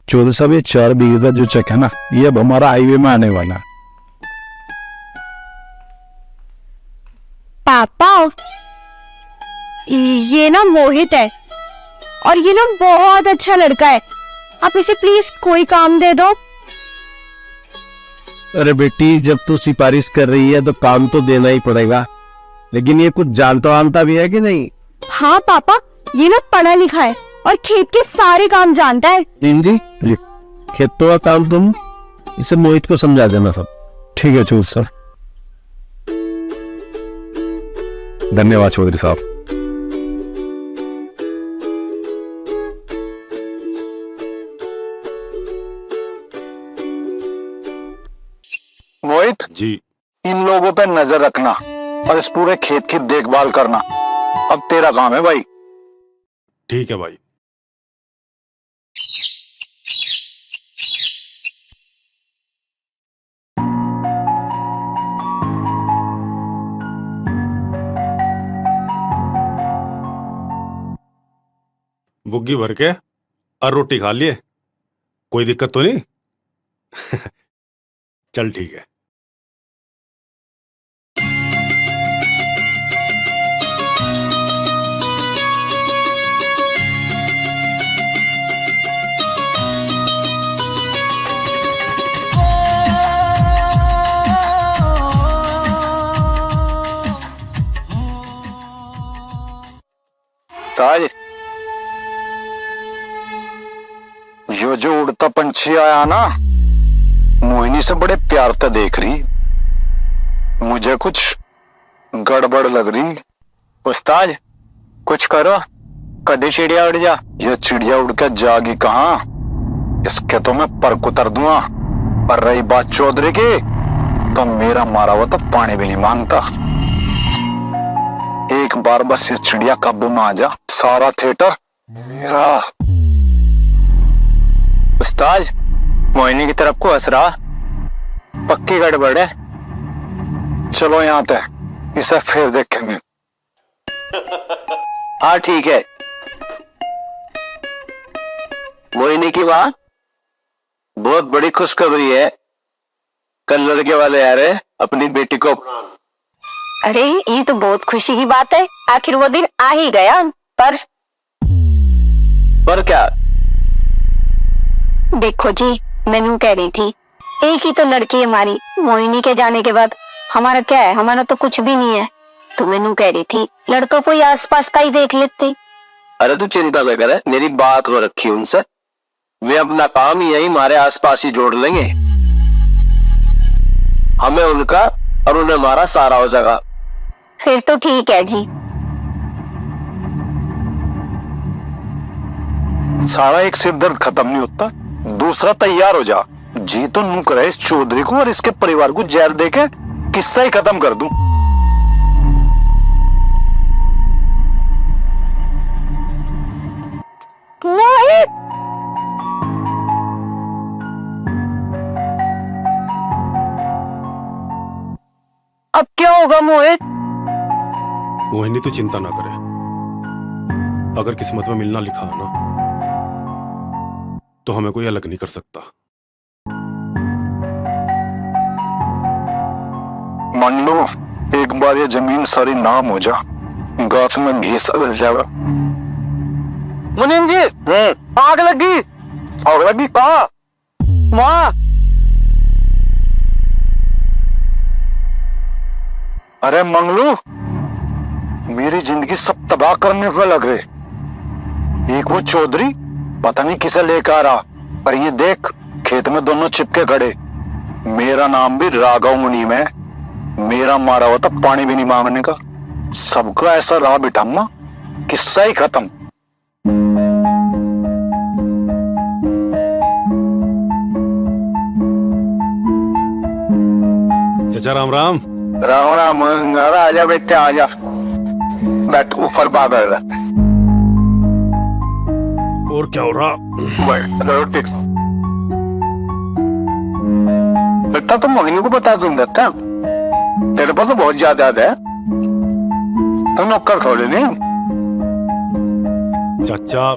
चौधरी साहब, ये 4 बीघे का जो चेक है ना, ये अब हमारा हाईवे में आने वाला है। पापा, ये ना मोहित है और ये ना बहुत अच्छा लड़का है, आप इसे प्लीज कोई काम दे दो। अरे बेटी, जब तू सिफारिश कर रही है तो काम तो देना ही पड़ेगा, लेकिन ये कुछ जानता वानता भी है कि नहीं? हाँ पापा, ये ना पढ़ा लिखा है और खेत के सारे काम जानता है। जी, खेतों का काम तुम इसे मोहित को समझा देना सब। ठीक है चौधरी साहब। धन्यवाद चौधरी साहब। मोहित जी। इन लोगों पे नजर रखना और इस पूरे खेत की देखभाल करना अब तेरा काम है भाई। ठीक है भाई। बुग्गी भर के और रोटी खा लिए, कोई दिक्कत तो नहीं? चल ठीक है। ताज, यो जो उड़ता पंछी आया ना, मोहिनी से बड़े प्यार से देख रही, मुझे कुछ गड़बड़ लग रही। उस्ताद कुछ करो, कभी चिड़िया उड़ जा। ये चिड़िया उड़ के जागी कहाँ, इसके तो मैं पर कुतर दूंगा। पर रही बात चौधरी की, तो मेरा मारा हुआ तो पानी भी नहीं मांगता। एक बार बस ये चिड़िया काबू में आ जा, सारा थिएटर मेरा। उस्ताद मोहिनी की तरफ को हंस रहा, पक्की गड़बड़ है। चलो यहाँ पे इसे फिर देखेंगे। हाँ ठीक है। मोहिनी की माँ बहुत बड़ी खुशखबरी है, कल लड़के वाले आ रहे अपनी बेटी को। अरे ये तो बहुत खुशी की बात है, आखिर वो दिन आ ही गया। पर क्या? देखो जी, मैंने कह रही थी, एक ही तो लड़की है हमारी, मोहिनी के जाने के बाद हमारा क्या है, हमारा तो कुछ भी नहीं है। तो मैंने कह रही थी लड़कों को आसपास का ही देख लेते। अरे तू चिंता न कर, मेरी बात हो रखी उनसे, वे अपना काम यही हमारे आसपास ही जोड़ लेंगे। हमें उनका और उन्हें हमारा सारा हो जाएगा। फिर तो ठीक है जी। सारा एक सिर दर्द खत्म नहीं होता, दूसरा तैयार हो जा। जी तो नू करे इस चौधरी को और इसके परिवार को जहर देके किस्सा ही खत्म कर दूं। मोहित, अब क्या होगा मोहित? मोहिनी तो चिंता ना करे, अगर किस्मत में मिलना लिखा है ना, तो हमें कोई अलग नहीं कर सकता। मान लो एक बार ये जमीन सारी नाम हो जा, गाछ में घी सा गल जाएगा। मुनीम जी, आग लगी। आग लगी कहाँ? वहाँ। अरे मंगलू, मेरी जिंदगी सब तबाह करने को लग रहे। एक वो चौधरी पता नहीं किसे लेकर आ रहा, और ये देख खेत में दोनों चिपके खड़े। मेरा नाम भी राघव मुनीम है, मेरा मारा हुआ था पानी भी नहीं मांगने का। सबका ऐसा रहा बिठम्मा, किस्सा ही खत्म। चाचा राम राम। राम राम। आजा बेटे आजा, बैठ ऊपर बाबर। और क्या हो रहा? रोटी बेटा, तो मोहिनी को बता दूं देता, तेरे पास तो बहुत ज्यादा है, तो नौकर थोड़े नहीं। चाचा,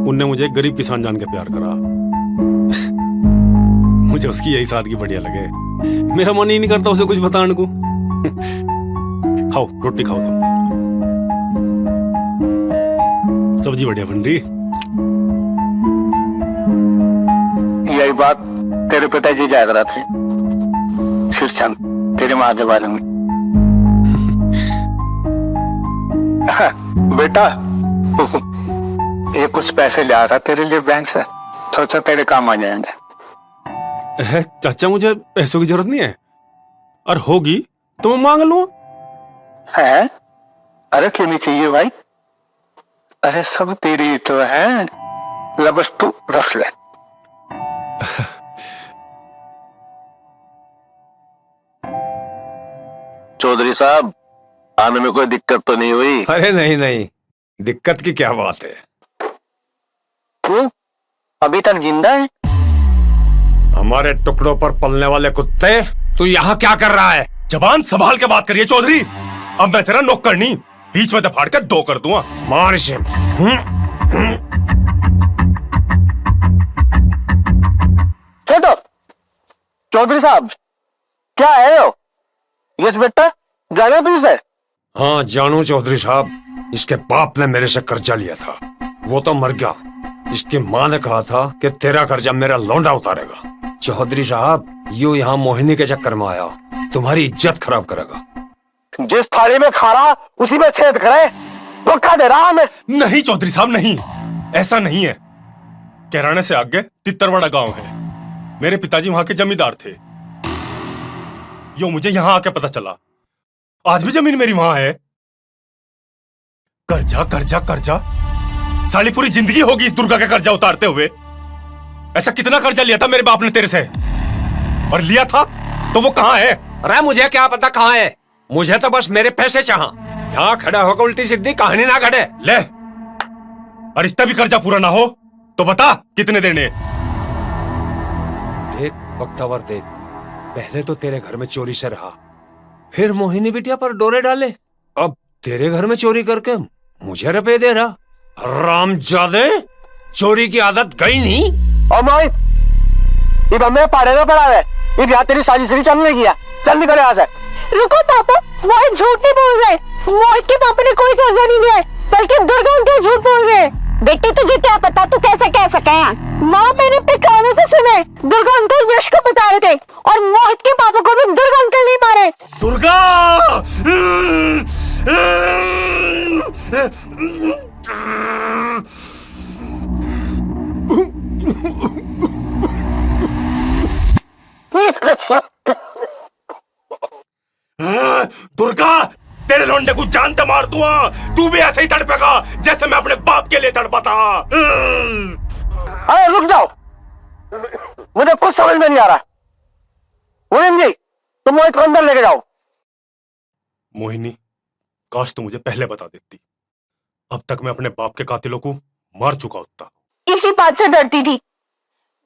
उनने मुझे एक गरीब किसान जान के प्यार करा। मुझे उसकी यही सादगी बढ़िया लगे। मेरा मन ही नहीं करता उसे कुछ बताने को। खाओ रोटी खाओ तुम। सब्जी बढ़िया बन रही। यही बात तेरे पिताजी जाग रहा थे शीर्षचंद, तेरे माँ के बारे में। बेटा, ये कुछ पैसे लिया था तेरे लिए बैंक से, सोचा तेरे काम आ जाएंगे। चाचा, मुझे पैसों की जरूरत नहीं है, और होगी तो मैं मांग लूं। है? अरे क्यों नहीं चाहिए भाई? अरे सब तेरी तो है, ले बस तू रख ले। चौधरी साहब, आने में कोई दिक्कत तो नहीं हुई? अरे नहीं नहीं, दिक्कत की क्या बात है। तू अभी तक जिंदा है? हमारे टुकड़ों पर पलने वाले कुत्ते, तू यहाँ क्या कर रहा है? जबान संभाल के बात करिए चौधरी। अब मैं तेरा नौकर नहीं, बीच में दफाड़ के दो कर दूंगा। मार इसे। चलो चौधरी साहब, क्या है यो? यस बेटा, जाना तू इसे? हाँ जानू चौधरी साहब, इसके बाप ने मेरे से कर्जा लिया था, वो तो मर गया। इसकी माँ ने कहा था कि तेरा कर्जा मेरा लौंडा उतारेगा। चौधरी साहब, यूं यहाँ मोहिनी के चक्कर में आया, तुम्हारी इज्जत खराब करेगा। जिस थाली में खा रहा उसी में छेद करे, धोखा दे रहा हमें। नहीं चौधरी साहब, नहीं, ऐसा नहीं है। कैराने से आगे तित्तरवाड़ा गांव है, मेरे पिताजी वहां के जमींदार थे। यो मुझे यहां आके पता चला। आज भी जमीन मेरी वहां है। कर्जा कर्जा कर्जा, साली पूरी जिंदगी होगी इस दुर्गा का कर्जा उतारते हुए। ऐसा कितना कर्जा लिया था मेरे बाप ने तेरे से, और लिया था तो वो कहां है? अरे मुझे क्या पता कहां है, मुझे तो बस मेरे पैसे चाह। यहाँ खड़ा होकर उल्टी सीधी कहानी ना घटे। ले, और इसका भी कर्जा पूरा ना हो तो बता कितने देने। देख वक्तावर देख, पहले तो तेरे घर में चोरी से रहा, फिर मोहिनी बिटिया पर डोरे डाले, अब तेरे घर में चोरी करके मुझे रुपए दे रहा। रामजादे, चोरी की आदत गई नहीं। और मोहित, ये बम्बे पाड़े में पड़ा है, ये यहाँ तेरी साजिश नहीं चलने किया। चल निकल यहाँ से। रुको पापा, मोहित झूठ नहीं बोल रहे। मोहित के पापा ने कोई कर्जा नहीं लिया है, बल्कि दुर्गा उनके झूठ बोल रहे। बेटे तुझे क्या पता, तू कैसे कह सके हैं? माँ मैंने अपने कानों से सुने, दुर्गा अंकल यश को बता रहे थे, और मोहित के पापा को भी दुर्गा अंकल नहीं मारे। दुर्गा! दुर्गा, तेरे लौंडे को जानते मार दूंगा। तू भी ऐसे ही तड़पेगा जैसे मैं अपने बाप के लिए तड़पा था। अरे रुक जाओ, मुझे कुछ समझ में नहीं आ रहा। मोहिनी जी, तुम मोहित को अंदर लेके जाओ। मोहिनी, काश तू मुझे पहले बता देती, अब तक मैं अपने बाप के कातिलों को मार चुका होता। इसी बात से डरती थी।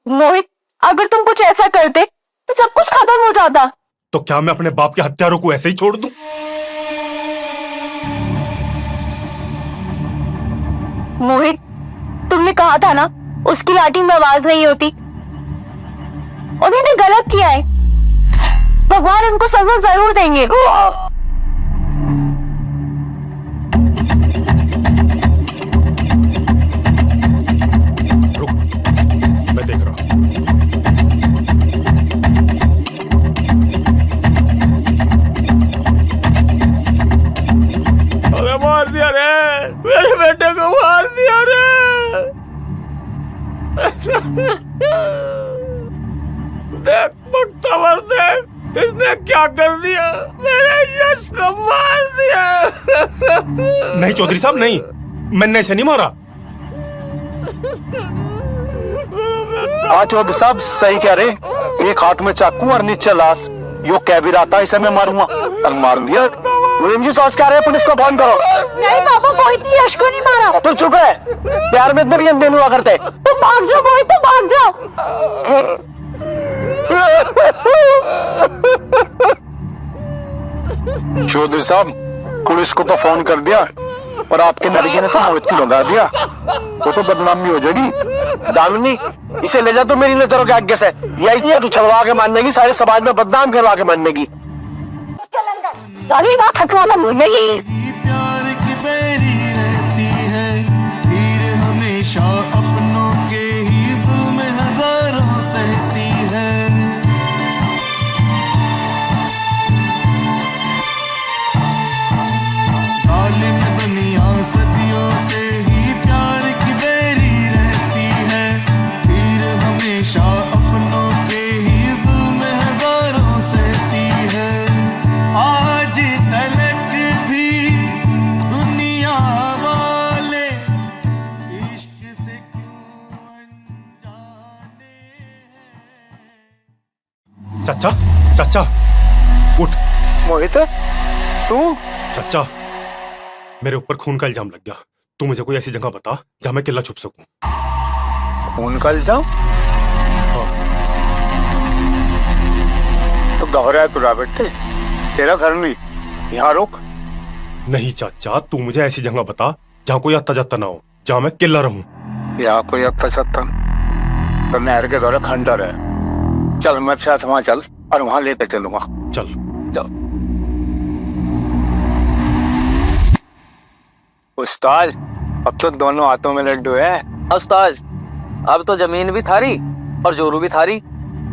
मोहित, अगर तुम कुछ ऐसा करते तो सब कुछ खत्म हो जाता। तो क्या मैं अपने बाप के हत्यारों को ऐसे ही छोड़ दूं? मोहित, तुमने कहा था ना उसकी लाठी में आवाज नहीं होती। उन्होंने गलत किया है, भगवान उनको सजा जरूर देंगे। रुक, मैं देख रहा हूं। अबे खबर दे, इसने क्या कर दिया? मेरे यश को मार दिया। नहीं चौधरी साहब नहीं, मैंने ऐसे नहीं मारा। हाँ चौधरी साहब सही कह रहे, एक हाथ में चाकू और नीचे लाश। यो कह भी रहा था इसे मैं मारूंगा और मार दिया। मुनीम जी सोच क्या रहे, पुलिस को फोन करो। नहीं पापा, कोई नहीं, यश को नहीं मारा। तू चुप है, प्यार में इतने भी अंधे हुआ करते। तुम भाग जाओ मोहित, तुम भाग जाओ। चौधरी साहब पुलिस को तो फोन कर दिया और आपके लड़के ने मोहित को लगा दिया, वो तो बदनामी हो जाएगी। दामिनी इसे ले जा तो मेरी नजरों के आगे से, यही तू छलवा के मानने की, सारे समाज में बदनाम करवा के मानने की। अरे ना खटवाला नहीं, प्यार की बेरी रहती है, हीर हमेशा अपनों के ही जुल्म हजारों सहती है। जालिम दुनिया सदियों से ही प्यार की बेरी रहती है, हीर हमेशा अपनों के ही जुल्म हजारों सहती है। आज तलक भी दुनिया वाले इश्क से क्यों अनजाने हैं। चाचा चाचा उठ। मोहित तू? चाचा मेरे ऊपर खून का इल्जाम लग गया, तू मुझे कोई ऐसी जगह बता जहां मैं किला छुप सकूं। खून का इल्जाम? हाँ। तो घबराया तुरा बेटे, तेरा घर नहीं, यहाँ रुक। नहीं चाचा, तू मुझे ऐसी जगह बता जहां कोई आता जाता ना हो, जहां मैं किला रहूं। यहाँ कोई अब सकता तो नहर के दौरे खंडर है। चल मेरे साथ वहां चल और वहां लेकर चलूंगा। चल चल। उस्ताद अब तो दोनों हाथों में लड्डू है। उस्ताद अब तो जमीन भी थारी और जोरू भी थारी।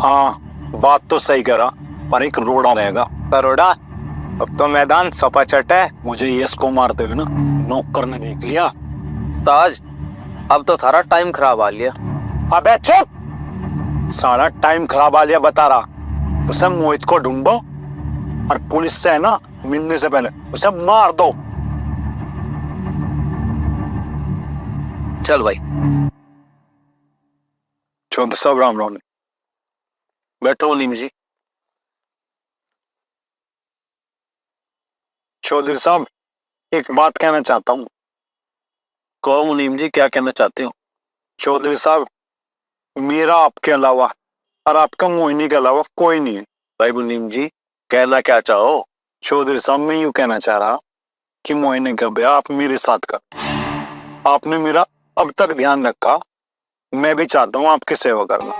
हाँ बात तो सही कह रहा, पर एक रोड़ा रहेगा। रोड़ा अब तो मैदान सपाचट है, मुझे यश को मारते हुए ना नौकर ने देख लिया। उस्ताद अब तो थारा टाइम खराब आ लिया। अबे चुप, सारा टाइम खराब आ लिया बता रहा। उसे मोहित को ढूंढो और पुलिस से है ना मिलने से पहले उसे मार दो। चल भाई। चौधरी साहब राम राम। बैठो मुनीम जी। चौधरी साहब एक बात कहना चाहता हूँ। कहो मुनीम जी, क्या कहना चाहते हो? चौधरी साहब मेरा आपके अलावा और आपका मोहिनी के अलावा कोई नहीं है। भाई मुनीम जी कहना क्या चाहो? चौधरी साहब मैं यूं कहना चाह रहा कि मोहिनी का ब्याह आप मेरे साथ कर। आपने मेरा अब तक ध्यान रखा, मैं भी चाहता हूँ आपकी सेवा करना।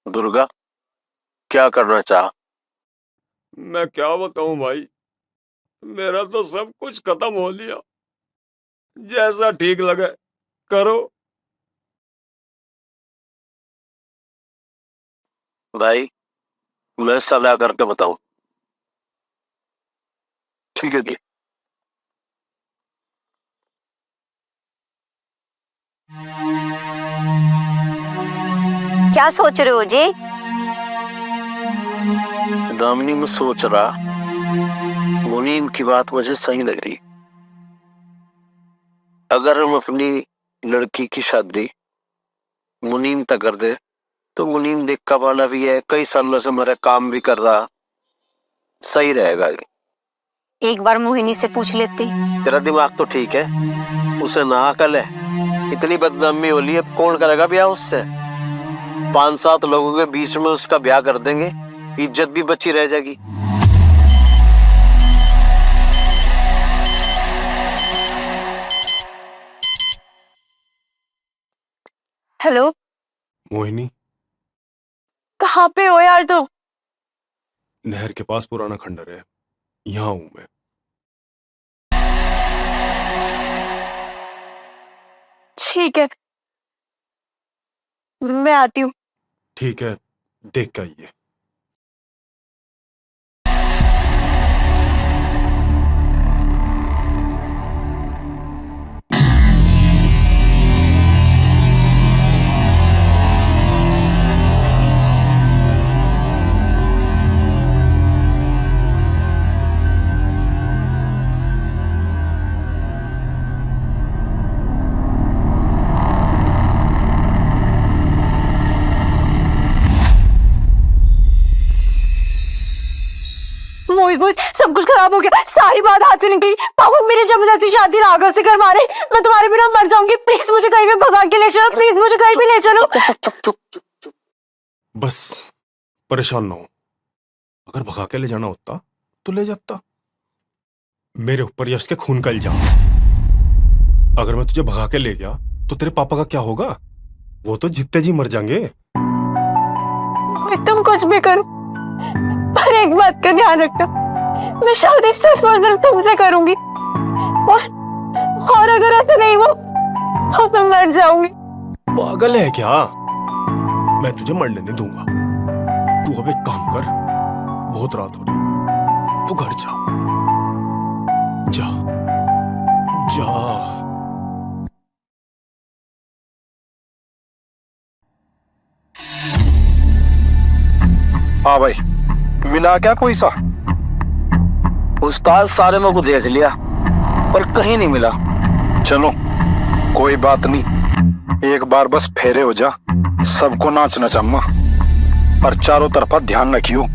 दुर्गा क्या करना चाह? मैं क्या बताऊं भाई, मेरा तो सब कुछ खत्म हो लिया। जैसा ठीक लगे करो। भाई मैं सलाह करके बताऊं? ठीक है जी। क्या सोच रहे हो जी? दामिनी में सोच रहा मुनीम की बात मुझे सही लग रही। अगर हम अपनी लड़की की शादी मुनीम तक कर दे तो मुनीम देखा वाला भी है, कई सालों से मेरा काम भी कर रहा, सही रहेगा। एक बार मोहिनी से पूछ लेते। तेरा दिमाग तो ठीक है, उसे ना अकल है। इतनी बदनामी हो ली, अब कौन करेगा ब्याह उससे? 5-7 लोगों के बीच में उसका ब्याह कर देंगे, इज्जत भी बची रह जाएगी। हेलो मोहिनी, कहाँ पे हो यार तुम? नहर के पास पुराना खंडर है, यहाँ हूं मैं। ठीक है मैं आती हूँ। ठीक है, देख के आइए। कुछ सब कुछ खराब हो गया, सारी बात हाथ से निकली। पापा मेरी जबरदस्ती शादी राघव से करवा रहे, मैं तुम्हारे बिना मर जाऊंगी, प्लीज मुझे कहीं भी भगा के ले चलो, प्लीज मुझे कहीं भी ले चलो। चुप। बस परेशान ना हो, अगर भगा के ले जाना होता तो ले जाता। मेरे ऊपर यश के खून का इल्जाम। अगर मैं तुझे भगा के ले गया तो तेरे पापा का क्या होगा? वो तो जीते जी मर जाएंगे। तुम कुछ भी करो पर एक बात का ध्यान रखना, मैं शादी सिर्फ और सिर्फ तुमसे करूंगी, और अगर ऐसा नहीं हुआ तो मैं मर जाऊंगी। पागल है क्या? मैं तुझे मरने नहीं दूंगा। तू अब एक काम कर, बहुत रात हो रही, तू घर जा जा जा। हाँ भाई, मिला क्या कोई सा? उस्ताद सारे में को देख लिया पर कहीं नहीं मिला। चलो कोई बात नहीं, एक बार बस फेरे हो जा, सबको नाच नचामा, और चारों तरफा ध्यान रखियो।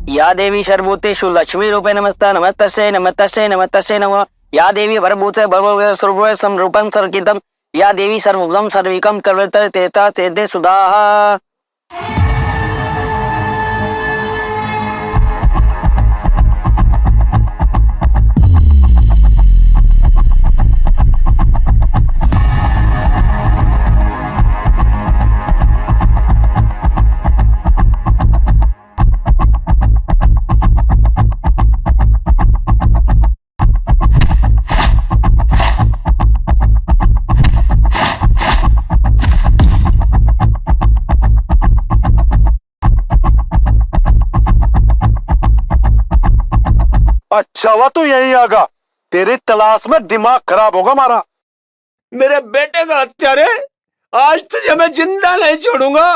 या देवी सर्वभूतेषु लक्ष्मी रूपे नमस्ते नमस्तस्यै नमस्तस्यै नमस्तस्यै नमः। या देवी वरभूते वरभूते सर्वभूते समरूपं सर्वकितं। या देवी सर्वभूतं सर्विकं कल्वते तेता तेदे सुधाः। अच्छा हुआ तू यही आगा, तेरी तलाश में दिमाग खराब होगा हमारा। मेरे बेटे का हत्यारे, आज तुझे मैं जिंदा नहीं छोड़ूंगा।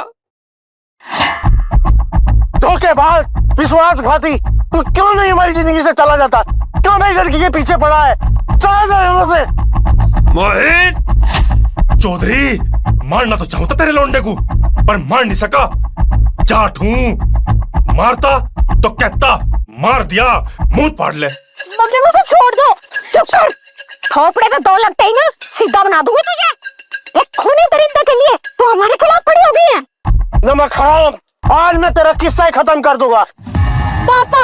धोखेबाज, विश्वासघाती, तू क्यों नहीं हमारी जिंदगी से चला जाता? क्यों नहीं लड़की के पीछे पड़ा है? चला जाए यहाँ से। मोहित चौधरी, मारना तो चाहता तेरे लौंडे को, पर मार नहीं सका। जाट हूं, मारता तो कहता मार दिया, मुंह फाड़ ले। मम्मी मुझे छोड़ दो, चुप कर। थोपड़े पे दो लगते ही ना सीधा बना दूंगी तुझे। एक खूनी दरिंदे के लिए तू हमारे खिलाफ खड़ी हो गई है। नमक हराम, आज मैं तेरा किस्सा ही खत्म कर दूंगा। पापा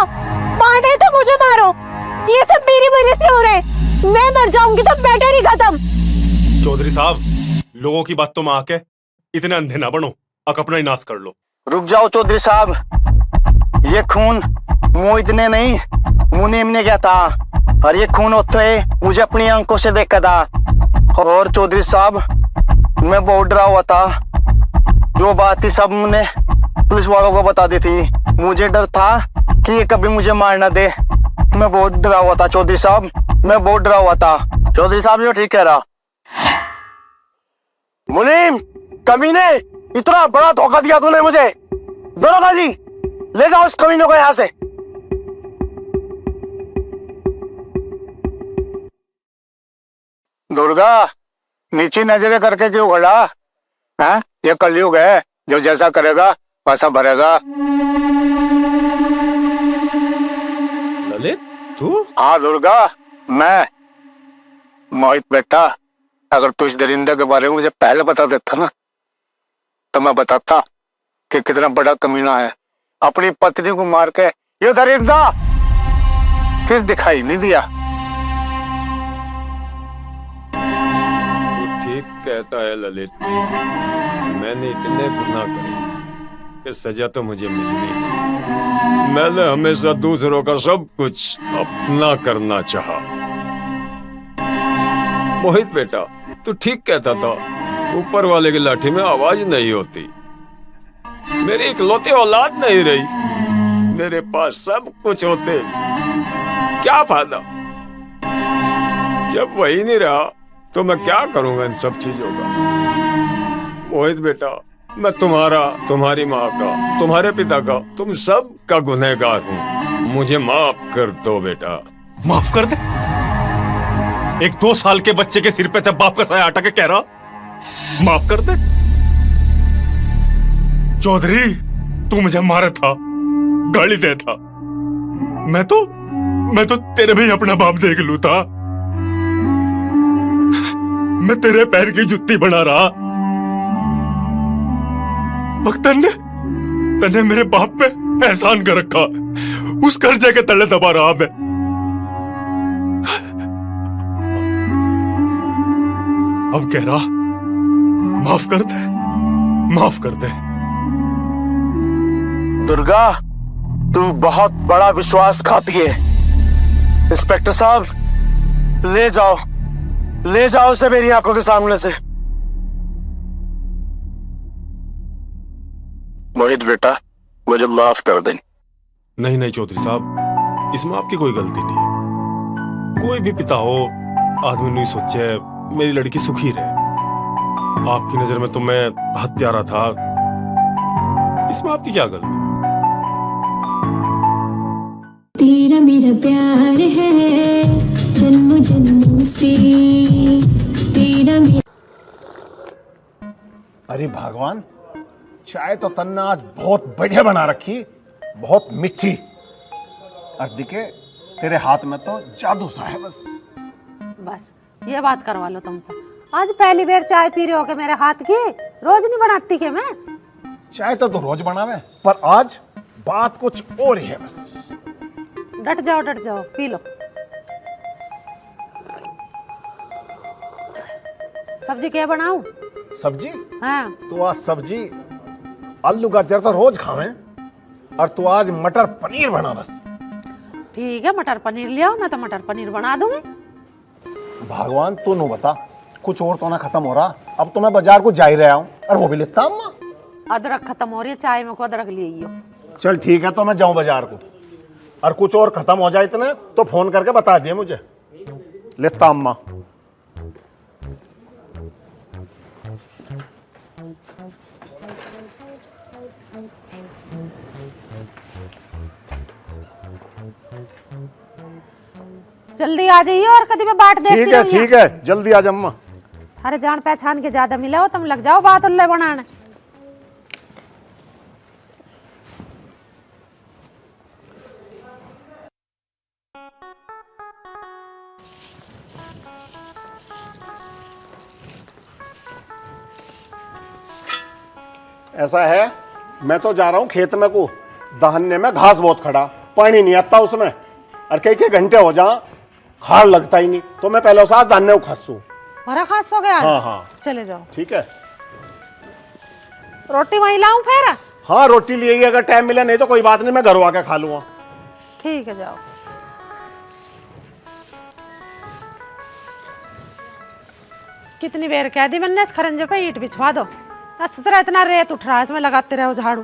मारने तो मुझे मारो, ये सब मेरी वजह से हो रहा है। मैं मर जाऊंगी तो बेटर ही खत्म। चौधरी साहब, लोगों की बातों में आके इतने अंधे ना बनो, अपना ही नाश कर लो। रुक जाओ चौधरी साहब, ये खून मोहित ने नहीं मुनीम ने किया था, और ये खून होते मुझे अपनी आंखों से देखा था। और चौधरी साहब, मैं बहुत डरा हुआ था, जो बात थी सब मैंने पुलिस वालों को बता दी थी। मुझे डर था कि ये कभी मुझे मार ना दे। मैं बहुत डरा हुआ था चौधरी साहब, मैं बहुत डरा हुआ था। चौधरी साहब जो ठीक कह रहा। मुनीम कमीने, इतना बड़ा धोखा दिया तूने मुझे। दरोगा जी, ले जाओ इस कमीनों को यहाँ से। दुर्गा, नीचे नजरें करके क्यों खड़ा है? ये कलयुग है, जो जैसा करेगा वैसा भरेगा। ललित तू? हाँ दुर्गा, मैं मोहित बेटा। अगर तू इस दरिंदे के बारे में मुझे पहले बता देता ना, तो मैं बताता कि कितना बड़ा कमीना है। अपनी पत्नी को मार के ये दरिंदा फिर दिखाई नहीं दिया। ठीक कहता है ललित, मैंने इतने गुनाह करे कि सजा तो मुझे मिलनी है। मैंने हमेशा दूसरों का सब कुछ अपना करना चाहा। मोहित बेटा, तू ठीक कहता था, ऊपर वाले की लाठी में आवाज नहीं होती। मेरी इकलौती औलाद नहीं रही, मेरे पास सब कुछ होते क्या फायदा? जब वही नहीं रहा तो मैं क्या करूंगा इन सब चीजों का? मोहित बेटा, मैं तुम्हारा, तुम्हारी माँ का, तुम्हारे पिता का, तुम सब का गुनहगार हूँ। मुझे माफ कर दो बेटा। माफ कर दे? एक 2 साल के बच्चे के सिर पे तब बाप का साया अटक के कह रहा माफ कर दे? चौधरी, तू मुझे मारा था, गाली दे था, मैं तो तेरे में ही अपना बाप देख लू था। मैं तेरे पैर की जुत्ती बना रहा, तन्ने मेरे बाप पे एहसान कर रखा, उस कर्जे के तले दबा रहा मैं। अब कह रहा माफ कर दे, माफ कर दे। दुर्गा, तू बहुत बड़ा विश्वासघाती है। इंस्पेक्टर साहब, ले जाओ उसे मेरी आंखों के सामने से। मोहित बेटा, मुझे माफ कर दे। नहीं चौधरी साहब, इसमें आपकी कोई गलती नहीं है। कोई भी पिता हो, आदमी नहीं सोचे मेरी लड़की सुखी रहे। आपकी नजर में तो मैं हत्यारा था, इसमें आपकी क्या गलती? तेरा मेरा प्यार है जन्म जन्म से, तेरा मेरा। अरे भगवान, चाय तो तन्ने आज बहुत बढ़िया बना रखी, बहुत मीठी। और दिखे तेरे हाथ में तो जादू सा है। बस ये बात करवा लो तुमको। आज पहली बार चाय पी रहे हो के मेरे हाथ की? रोज नहीं बनाती के मैं? चाय तो तू रोज बनावे, पर आज बात कुछ और ही है। बस डट जाओ, पी लो। सब्जी क्या बनाऊं? सब्जी? हाँ। तू आज सब्जी आलू गाजर तो रोज खावे, और तू आज मटर पनीर बना। बस ठीक है, मटर पनीर ले आओ, मैं तो मटर पनीर बना दूंगी। भगवान, तू नु बता, कुछ और तो ना खत्म हो रहा। अब तो मैं बाजार को जा ही रहा हूँ, और वो भी लेता अम्मा। अदरक खत्म हो रही है, चाय में को अदरक ले आइयो। चल ठीक है, तो मैं जाऊं बाजार को, और कुछ और खत्म हो जाए इतने तो फोन करके बता दिए मुझे। लेता अम्मा। जल्दी आ जाइए, और कभी मैं बाट देखती रहूंगी। ठीक है, जल्दी आ जा अम्मा। अरे जान पहचान के ज्यादा मिले हो, तुम लग जाओ बात उल्ले बनाने। ऐसा है, मैं तो जा रहा हूँ खेत में को, दहने में घास बहुत खड़ा, पानी नहीं आता उसमें, और कई घंटे हो जा खार लगता ही नहीं, तो मैं पहले साथ दहने को खासूं। हमारा खास हो गया? हाँ, चले जाओ। ठीक है। रोटी वहीं लाऊं फिर? हाँ, रोटी ले आइए, अगर टाइम मिला, नहीं तो कोई बात नहीं, मैं घर आके खा लूंगा। ठीक है, जाओ। कितनी देर कह दी मैंने, इस खरंजे पे ईंट बिछवा दो। ससुरा इतना रेत उठ रहा है, इसमें लगाते रहो झाड़ू।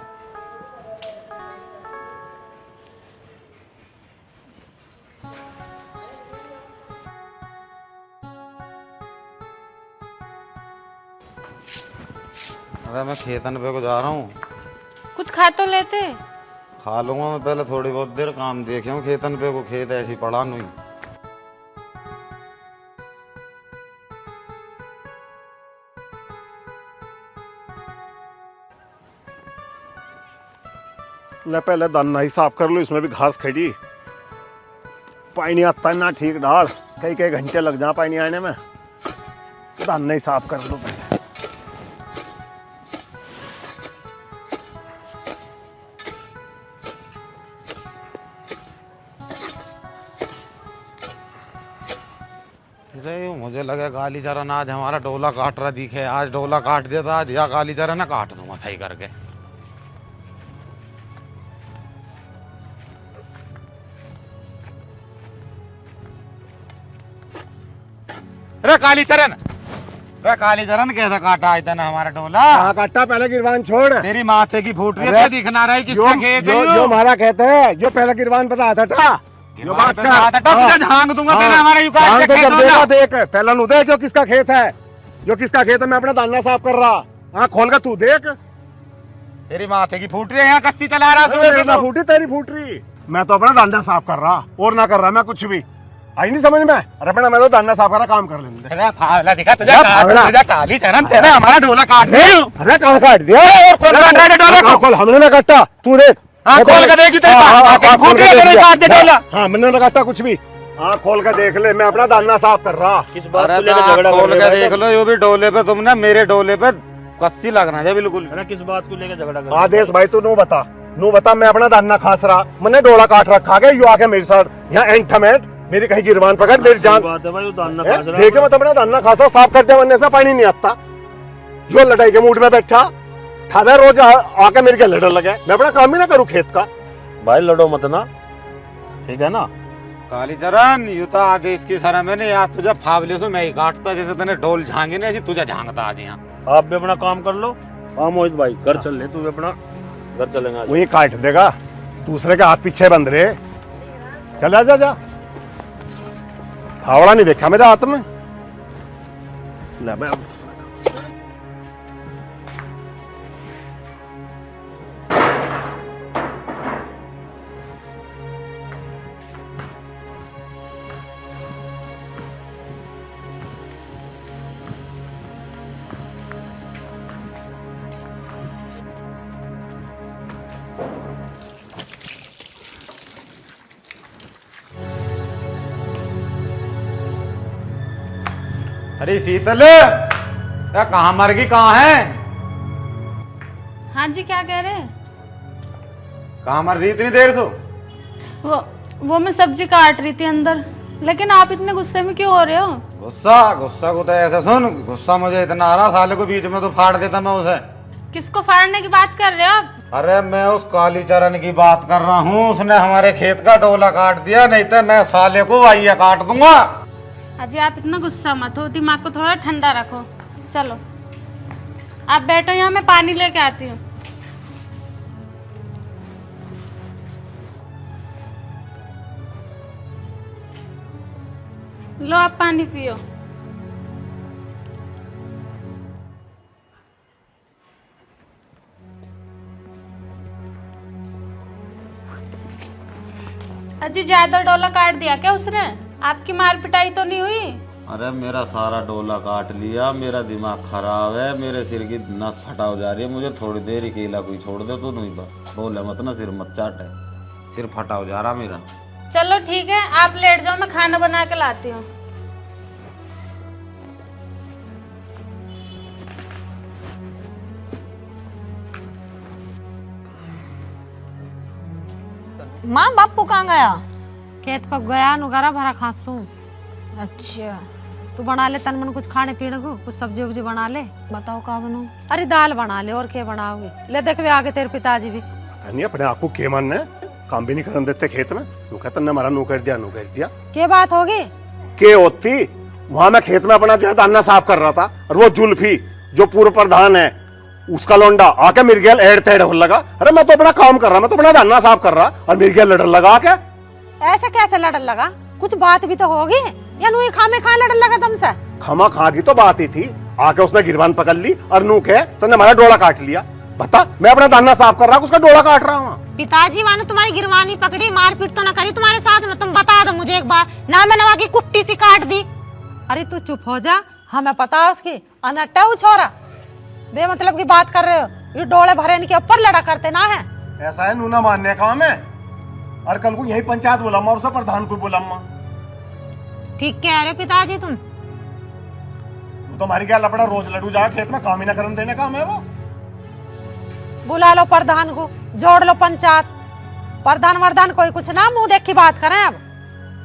अरे मैं खेतन पे को जा रहा हूँ, कुछ खा तो लेते। खा लूंगा मैं, पहले थोड़ी बहुत देर काम देखे हूँ खेतन पे को, खेत ऐसी पड़ा नहीं। ले पहले दाना ही साफ कर लो, इसमें भी घास खड़ी, पानी आता ना ठीक डाल, कई घंटे लग जा पानी आने में, दाना ही साफ कर लो पहले। मुझे लगे काली चरण आज हमारा डोला काट रहा दिखे, आज डोला काट देता, आज या काली चरण ना काट दूंगा सही करके। अरे काली चरण कैसा काटा आज तने हमारा डोला? हाँ, काटा, पहले गिरवान छोड़। तेरी माथे की फूट रही है, दिखना रहा है किसका खेत है? यो हमारा खेत है, यो पहले गिरवान पता था। यो बात कर, ढांग दूंगा तेरा हमारा युकाट के खेत होगा। देख पहले नू देख, यो किसका खेत है, यो किसका खेत है, मैं अपना दाना साफ कर रहा। हाँ, खोल कर तू देख। तेरी माथे की फूट रही है, यहाँ कस्सी चला रहा है। फूटी तेरी फूट रही, मैं तो अपना दाना साफ कर रहा, और ना कर रहा मैं कुछ भी। आई नहीं समझ में? अरे अपना मैं तो दाना साफ करा, काम कर लेंगे। अरे फावला दिखा तुझे, फावला। तुझे काली चरण तेरे हमारा डोला काट दे। अरे कहाँ काट दिया? खोल, हमने ना काटा, तू देख। हाँ, खोल के देख, हाँ, मैंने ना काटा कुछ भी। हाँ, खोल के देख ले, मैं अपना दाना साफ कर रहा। किस बात को लेकर झगड़ा कर रहे हो? खोल के देख लो, यो भी डोले पे तुमने मेरे डोले पे कस्सी लगना है बिल्कुल। किस बात को लेकर झगड़ा कर? आदेश भाई तू नू बता, मैं अपना दाना खास रहा, मैंने डोला काट रखा है, यू आके मेरे साथ यहाँ एंटमेट मेरी कहीं गिरबान पकड़ मेरी जान। बात है भाई, दाना खास रहा। देखे मत अपना दाना खासा साफ करते वरने इसमें पानी नहीं आता। जो लड़ाई के मूड में बैठा खावे रोज आके मेरे के लड़ लगे, मैं अपना काम ही ना करूँ खेत का। भाई लड़ो मत ना, ठीक है ना? काली चरण युता आदेश की सर मैंने यार तुझे फावले से मैं ही काटता, जैसे तूने ढोल झांगे ना ऐसी तुझे झांगता आज यहाँ। आप भी अपना काम कर लो। हाँ मोहित भाई, घर चल ले, तू भी अपना घर चलेगा। वही काट देगा, दूसरे के हाथ पीछे बंद रहे। चल आजा जा, फावड़ा नहीं देखा मेरे हाथ में। अरे शीतल, कहाँ मर गई, कहाँ है? हाँ जी, क्या कह रहे हैं? कहाँ मर रही इतनी देर तो? वो मैं सब्जी काट रही थी अंदर, लेकिन आप इतने गुस्से में क्यों हो रहे हो? गुस्सा को तो ऐसे सुन, गुस्सा मुझे इतना आ रहा, साले को बीच में तो फाड़ देता मैं उसे। किसको फाड़ने की बात कर रहे हो आप? अरे मैं उस काली चरण की बात कर रहा हूँ, उसने हमारे खेत का डोला काट दिया, नहीं तो मैं साले को वाइया काट दूंगा। अजी आप इतना गुस्सा मत हो, दिमाग को थोड़ा ठंडा रखो। चलो आप बैठो यहाँ, मैं पानी लेके आती हूँ। लो आप पानी पियो। अजी ज्यादा डोला काट दिया क्या उसने? आपकी मार पिटाई तो नहीं हुई? अरे मेरा सारा डोला काट लिया, मेरा दिमाग खराब है, मेरे सिर की नस फटा हो जा रही है, मुझे थोड़ी देर अकेला कोई छोड़ दे तो नहीं, बस बोले मत ना, सिर मत चाटे, सिर फटा हो जा रहा मेरा। चलो ठीक है, आप लेट जाओ, मैं खाना बना के लाती हूँ। माँ बापू कहाँ गया? खेत पर गया, नुगारा भरा खासू। अच्छा, तू बना ले तन मन कुछ खाने पीने को, कुछ सब्जी उब्जी बना ले। बताओ क्या बनाऊं? अरे दाल बना ले, और क्या बनाओगे? ले देख वे आगे तेरे पिताजी भी। नहीं अपने आपको के मानने, काम भी नहीं करने देते खेत में। तू कहता ने हमारा नू कर दिया। क्या बात होगी? के होती वहां मैं खेत में अपना जो है दाना साफ कर रहा था, और वो जुल्फी जो पूर्व प्रधान है उसका लौंडा आके मेरे गैल एड़ तेड़ हो लगा। अरे मैं तो अपना काम कर रहा, मैं तो अपना दाना साफ कर रहा, और मेरे गैल लड़न लगा के। ऐसा कैसे लड़न लगा? कुछ बात भी तो होगी, या नू खामे खा लड़न लगा तुमसे? खमा खा की तो बात ही थी, आके उसने गिरबान पकड़ ली और नू के तूने हमारा डोला काट लिया। बता, मैं अपना दाना साफ कर रहा, उसका डोला काट रहा हूँ। पिताजी मानो तुम्हारी गिरवानी पकड़ी, मारपीट तो ना करी तुम्हारे साथ में? तुम बता दो मुझे एक बार, ना मैंने वहाँ की कुट्टी सी काट दी। अरे तू चुप हो जा, हमें पता है उसकी अनट्टा छोरा, बेमतलब की बात कर रहे हो। ये डोले भरे इनके ऊपर लड़ा करते ना है। ऐसा है, नूना मानने का मैं, और कल को यही पंचायत बोला और उसे प्रधान को बोला। ठीक कह रहे पिताजी तुम। तुम्हारी क्या लपड़ा, रोज लड़ू जा खेत में, काम ही ना करने देने का मैं वो। बुला लो प्रधान को, जोड़ लो पंचायत। प्रधान वरदान कोई कुछ ना मुंह देख की बात करें, अब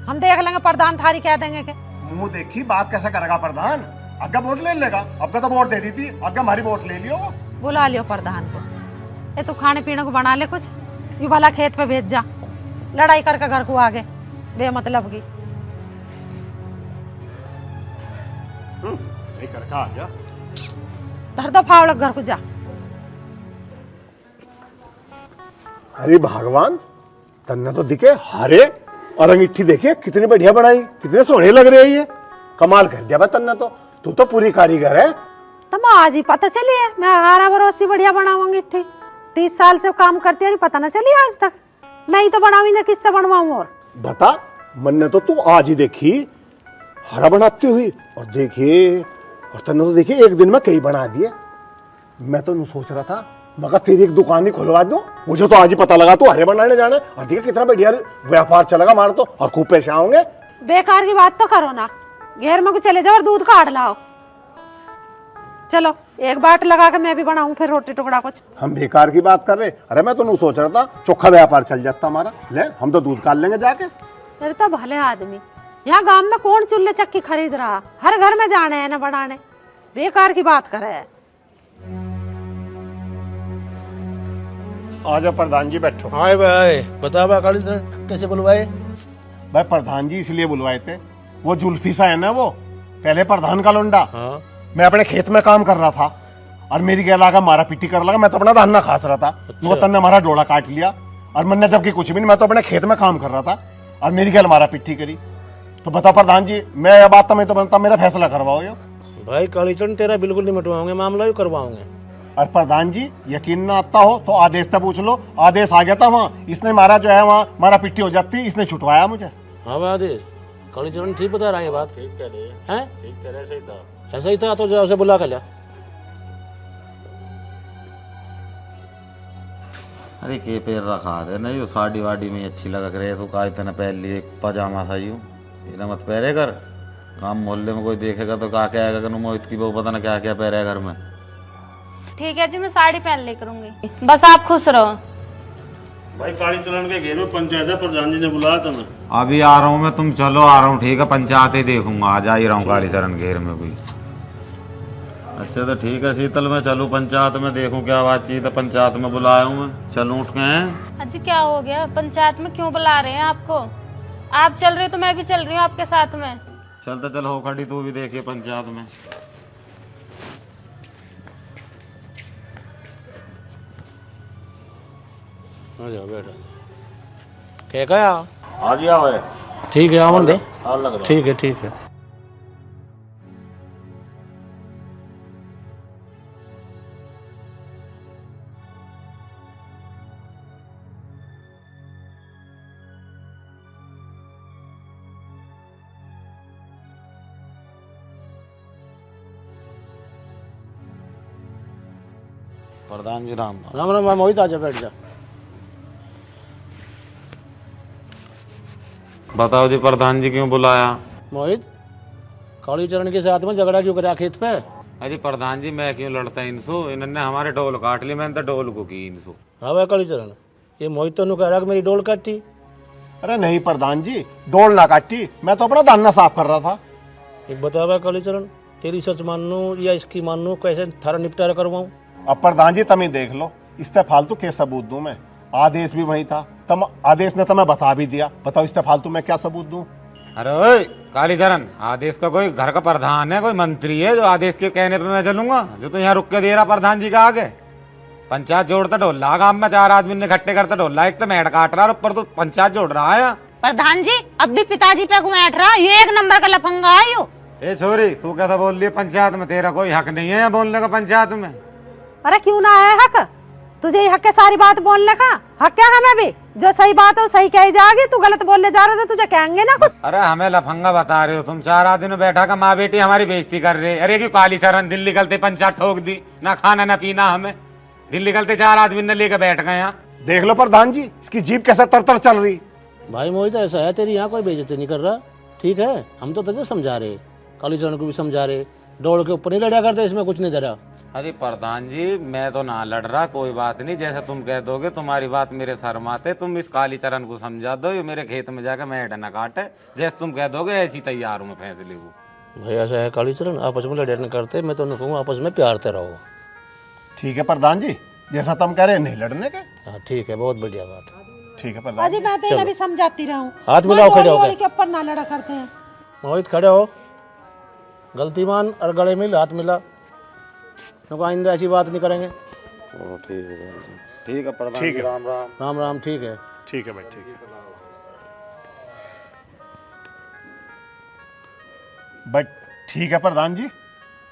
हम देख लेंगे, प्रधान थारी कह देंगे के। मुंह देखी बात कैसे करेगा प्रधान? अग्गा वोट ले लेगा, अब का तो वोट दे दी थी, अग्गा हमारी वोट ले लियो। बुला लियो प्रधान को। ये तू खाने पीने को बना ले कुछ, यू भला खेत पे भेज जा, लड़ाई करके घर को आगे बेमतलब की। नहीं करके आ जा, धर दो फावड़ घर को जा। अरे भगवान, तन्ने तो दिखे हरे और अंगीठी देखे कितनी बढ़िया बनाई, कितने सोने लग रहे हैं ये। कमाल कर दिया भाई तन्ने तो, तू तो पूरी कारीगर है। तुम आज ही पता चली है, मैं हारा भरोसी बढ़िया बनाऊंगी। 30 साल से काम करती है, पता ना चली आज तक। मैं ही तो बनाऊंगी ना, किससे बनवाऊं? और बता, मैंने तो तू आज ही देखी हरा बनाती हुई, और देखिए, और तन्ने तो देखिए एक दिन में कई बना दिए। मैं तो सोच रहा था मगर तेरी एक दुकान ही खुलवा दूं। मुझे तो आज ही पता लगा तू हरे बनाने जाना है, और देखिए कितना बढ़िया व्यापार चलेगा हमारा तो, और खूब पैसे आओगे। बेकार की बात तो करो ना, घेर में को चले जाओ और दूध काट लाओ। चलो एक बाट लगा के मैं भी बनाऊं फिर रोटी टुकड़ा कुछ। हम बेकार की बात कर रहे, अरे मैं तो सोच रहा था चोखा व्यापार चल जाता हमारा। ले हम तो दूध काट लेंगे जाके। अरे तो भले आदमी, यहाँ गांव में कौन चूल्हे चक्की खरीद रहा, हर घर में जाने है ना बनाने, बेकार की बात करे। आजा प्रधान जी बैठो। हाय भाई, बता भाई काली कैसे बुलवाए? भाई प्रधान जी इसलिए बुलवाए थे, वो जुल्फी सा है ना, वो पहले प्रधान का लोंडा। हाँ। मैं अपने खेत में काम कर रहा था और मेरी गैल आगा मारा पीटी कर लगा। मैं तो अपना धाना खास रहा था। वो तन्ने हमारा डोला काट लिया, और मैंने जबकि कुछ भी नहीं, मैं तो अपने खेत में काम कर रहा था और मेरी गैल मारा पीटी करी। तो बता प्रधान जी, मैं ये बात तो मैं तो बनता, मेरा फैसला करवाओ यो। भाई कालीचरण तेरा बिल्कुल नहीं मिटवाओगे, मामला ही करवाओगे। और प्रधान जी यकीन ना आता हो तो आदेश से पूछ लो, आदेश आ गया था वहाँ, इसने मारा जो है वहाँ मारा पिट्टी हो जाती, इसने छुटवाया मुझे। हाँ भाई आदेश, कालीचरण ठीक बता रहा है बात। ठीक कह रहे हैं, ठीक कह रहे, सही था, ऐसा ही था। तो जाओ उसे बुला कर लिया। अरे के पैर रखा दे ना, यो साड़ी वाड़ी में अच्छी लग रही है, तो का इतना पहन लिए पजामा था यूं, इतना मत पहरे कर। काम मोहल्ले में कोई देखेगा तो क्या कहेगा कि मोहित की बहू पता ना क्या क्या पहरे घर में। ठीक है जी, मैं साड़ी पहन ले करूंगी, बस आप खुश रहो। भाई कालीचरण के घेर में पंचायत है, प्रधान जी ने बुलाया था। मैं अभी आ रहा हूँ, मैं तुम चलो, आ रहा हूँ। ठीक है, पंचायत ही देखूंगा, आ जा ही रहा हूँ कालीचरण घेर में कोई। अच्छा तो ठीक है शीतल, मैं चलूँ पंचायत में, देखूं क्या बातचीत है। पंचायत में बुलाया हूँ मैं, चलूँ उठ के हैं। अजी क्या हो गया, पंचायत में क्यों बुला रहे हैं आपको? आप चल रहे हो तो मैं भी चल रही हूँ आपके साथ में। चलते चल, हो खड़ी तू भी देखिए पंचायत में। आ जाओ बेटा। क्या कहा? आज ही आओ। ठीक है, आवन दे। लग ठीक है, ठीक है। प्रधान जी राम राम राम। मोहित आजा, बैठ जा। बताओ जी प्रधान जी क्यों बुलाया? मोहित, कालीचरण के साथ में झगड़ा क्यों करा खेत पे? अरे प्रधान जी मैं क्यों लड़ता इनसो, इन्होंने हमारे डोल काट ली, मैंने तो डोल को की इनसो। हाँ भाई कालीचरण, ये मोहित तो कह रहा कि मेरी डोल काटी। अरे नहीं प्रधान जी, डोल ना काटी, मैं तो अपना दाना साफ कर रहा था। एक बता भाई कालीचरण, तेरी सच मानू या इसकी मानू, कैसे थारा निपटारा करवाऊं? अब प्रधान जी तुम ही देख लो, इससे फालतू क्या सबूत दूं मैं? आदेश भी वही था, तुम आदेश ने तुम्हें बता भी दिया, बताओ इससे फालतू मैं क्या सबूत दूं? अरे ओए कालीचरण, आदेश का कोई घर का प्रधान है, कोई मंत्री है जो आदेश के कहने पे मैं चलूंगा? जो तो यहाँ रुक के दे रहा प्रधान जी का आगे। पंचायत जोड़ता ढोला, गांव में 4 आदमी ने इकट्ठे करता ढोला, एक तो मेड़ काट रहा और ऊपर तो पंचायत जोड़ रहा है। प्रधान जी अब भी पिताजी पे घुमाट रहा, ये एक नंबर का लफंगा है यो। ए छोरी, तू कैसा बोल रही है पंचायत में? तेरा कोई हक नहीं है बोलने का पंचायत में। अरे क्यों ना है हक, तुझे हक है सारी बात बोलने का। हक क्या हमें भी, जो सही बात है वो सही कही जाएगी, तू गलत बोलने जा रहे थे तुझे कहेंगे ना कुछ। अरे हमें लफंगा बता रहे हो तुम, 4 आदमी बैठा का माँ बेटी हमारी बेइज्जती कर रहे। अरे क्यों कालीचरण, दिन निकलते पंचायत ठोक दी, ना खाना ना पीना हमें, दिन निकलते 4 आदमी ने लेकर बैठ गए यहाँ। देख लो प्रधान जी, इसकी जीभ कैसे तर चल रही। भाई मोहित ऐसा है, तेरी यहाँ कोई बेइज्जती नहीं कर रहा, ठीक है? हम तो तुझे समझा रहे, कालीचरण को भी समझा रहे, डोल के ऊपर नहीं लड़ा करते, इसमें कुछ नहीं दे रहा। अरे प्रधान जी मैं तो ना लड़ रहा, कोई बात नहीं, जैसा तुम कह दोगे तुम्हारी बात मेरे सर माते। तुम इस कालीचरण को समझा दो, ये मेरे खेत में जाकर मेड़ न काटे, जैसे तुम कह दोगे ऐसी तैयार हूँ मैं फैसले को। भाई ऐसा है कालीचरण, आपस में लड़े न करते, मैं तो कहूँ आपस में प्यार से रहो। ठीक है प्रधान जी, जैसा तुम कह रहे नहीं लड़ने के। हाँ ठीक है, बहुत बढ़िया बात। ठीक है प्रधान अजी मैं तेरा भी समझाती रहूं, हाथ मिलाओ, खड़े हो के ऊपर ना लड़ा करते हैं। मोहित खड़े हो, गलती मान और गले मिल, हाथ मिला, आइंदा ऐसी बात नहीं करेंगे। ठीक है, ठीक है प्रधान ठीक जी, है। राम राम। राम राम। ठीक है, ठीक है भाई, ठीक है। बट ठीक है प्रधान जी,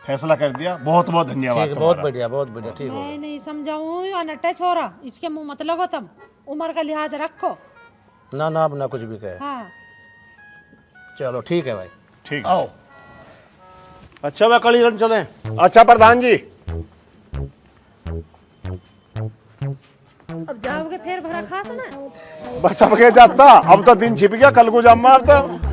फैसला कर दिया, बहुत बहुत धन्यवाद। ठीक है, बहुत बढ़िया, बहुत बढ़िया, ठीक है। मैं नहीं समझाऊं या नट्टे छोरा, इसके मुंह मत लगो, तुम उम्र का लिहाज रखो। ना ना, अब ना कुछ भी कहे। हाँ चलो ठीक है भाई, ठीक आओ। अच्छा भाई कालीचरण चले। अच्छा प्रधान जी। अब जाओगे फिर भरा खास ना। बस अब क्या जाता, अब तो दिन छिप गया, कल को जामा अब तो।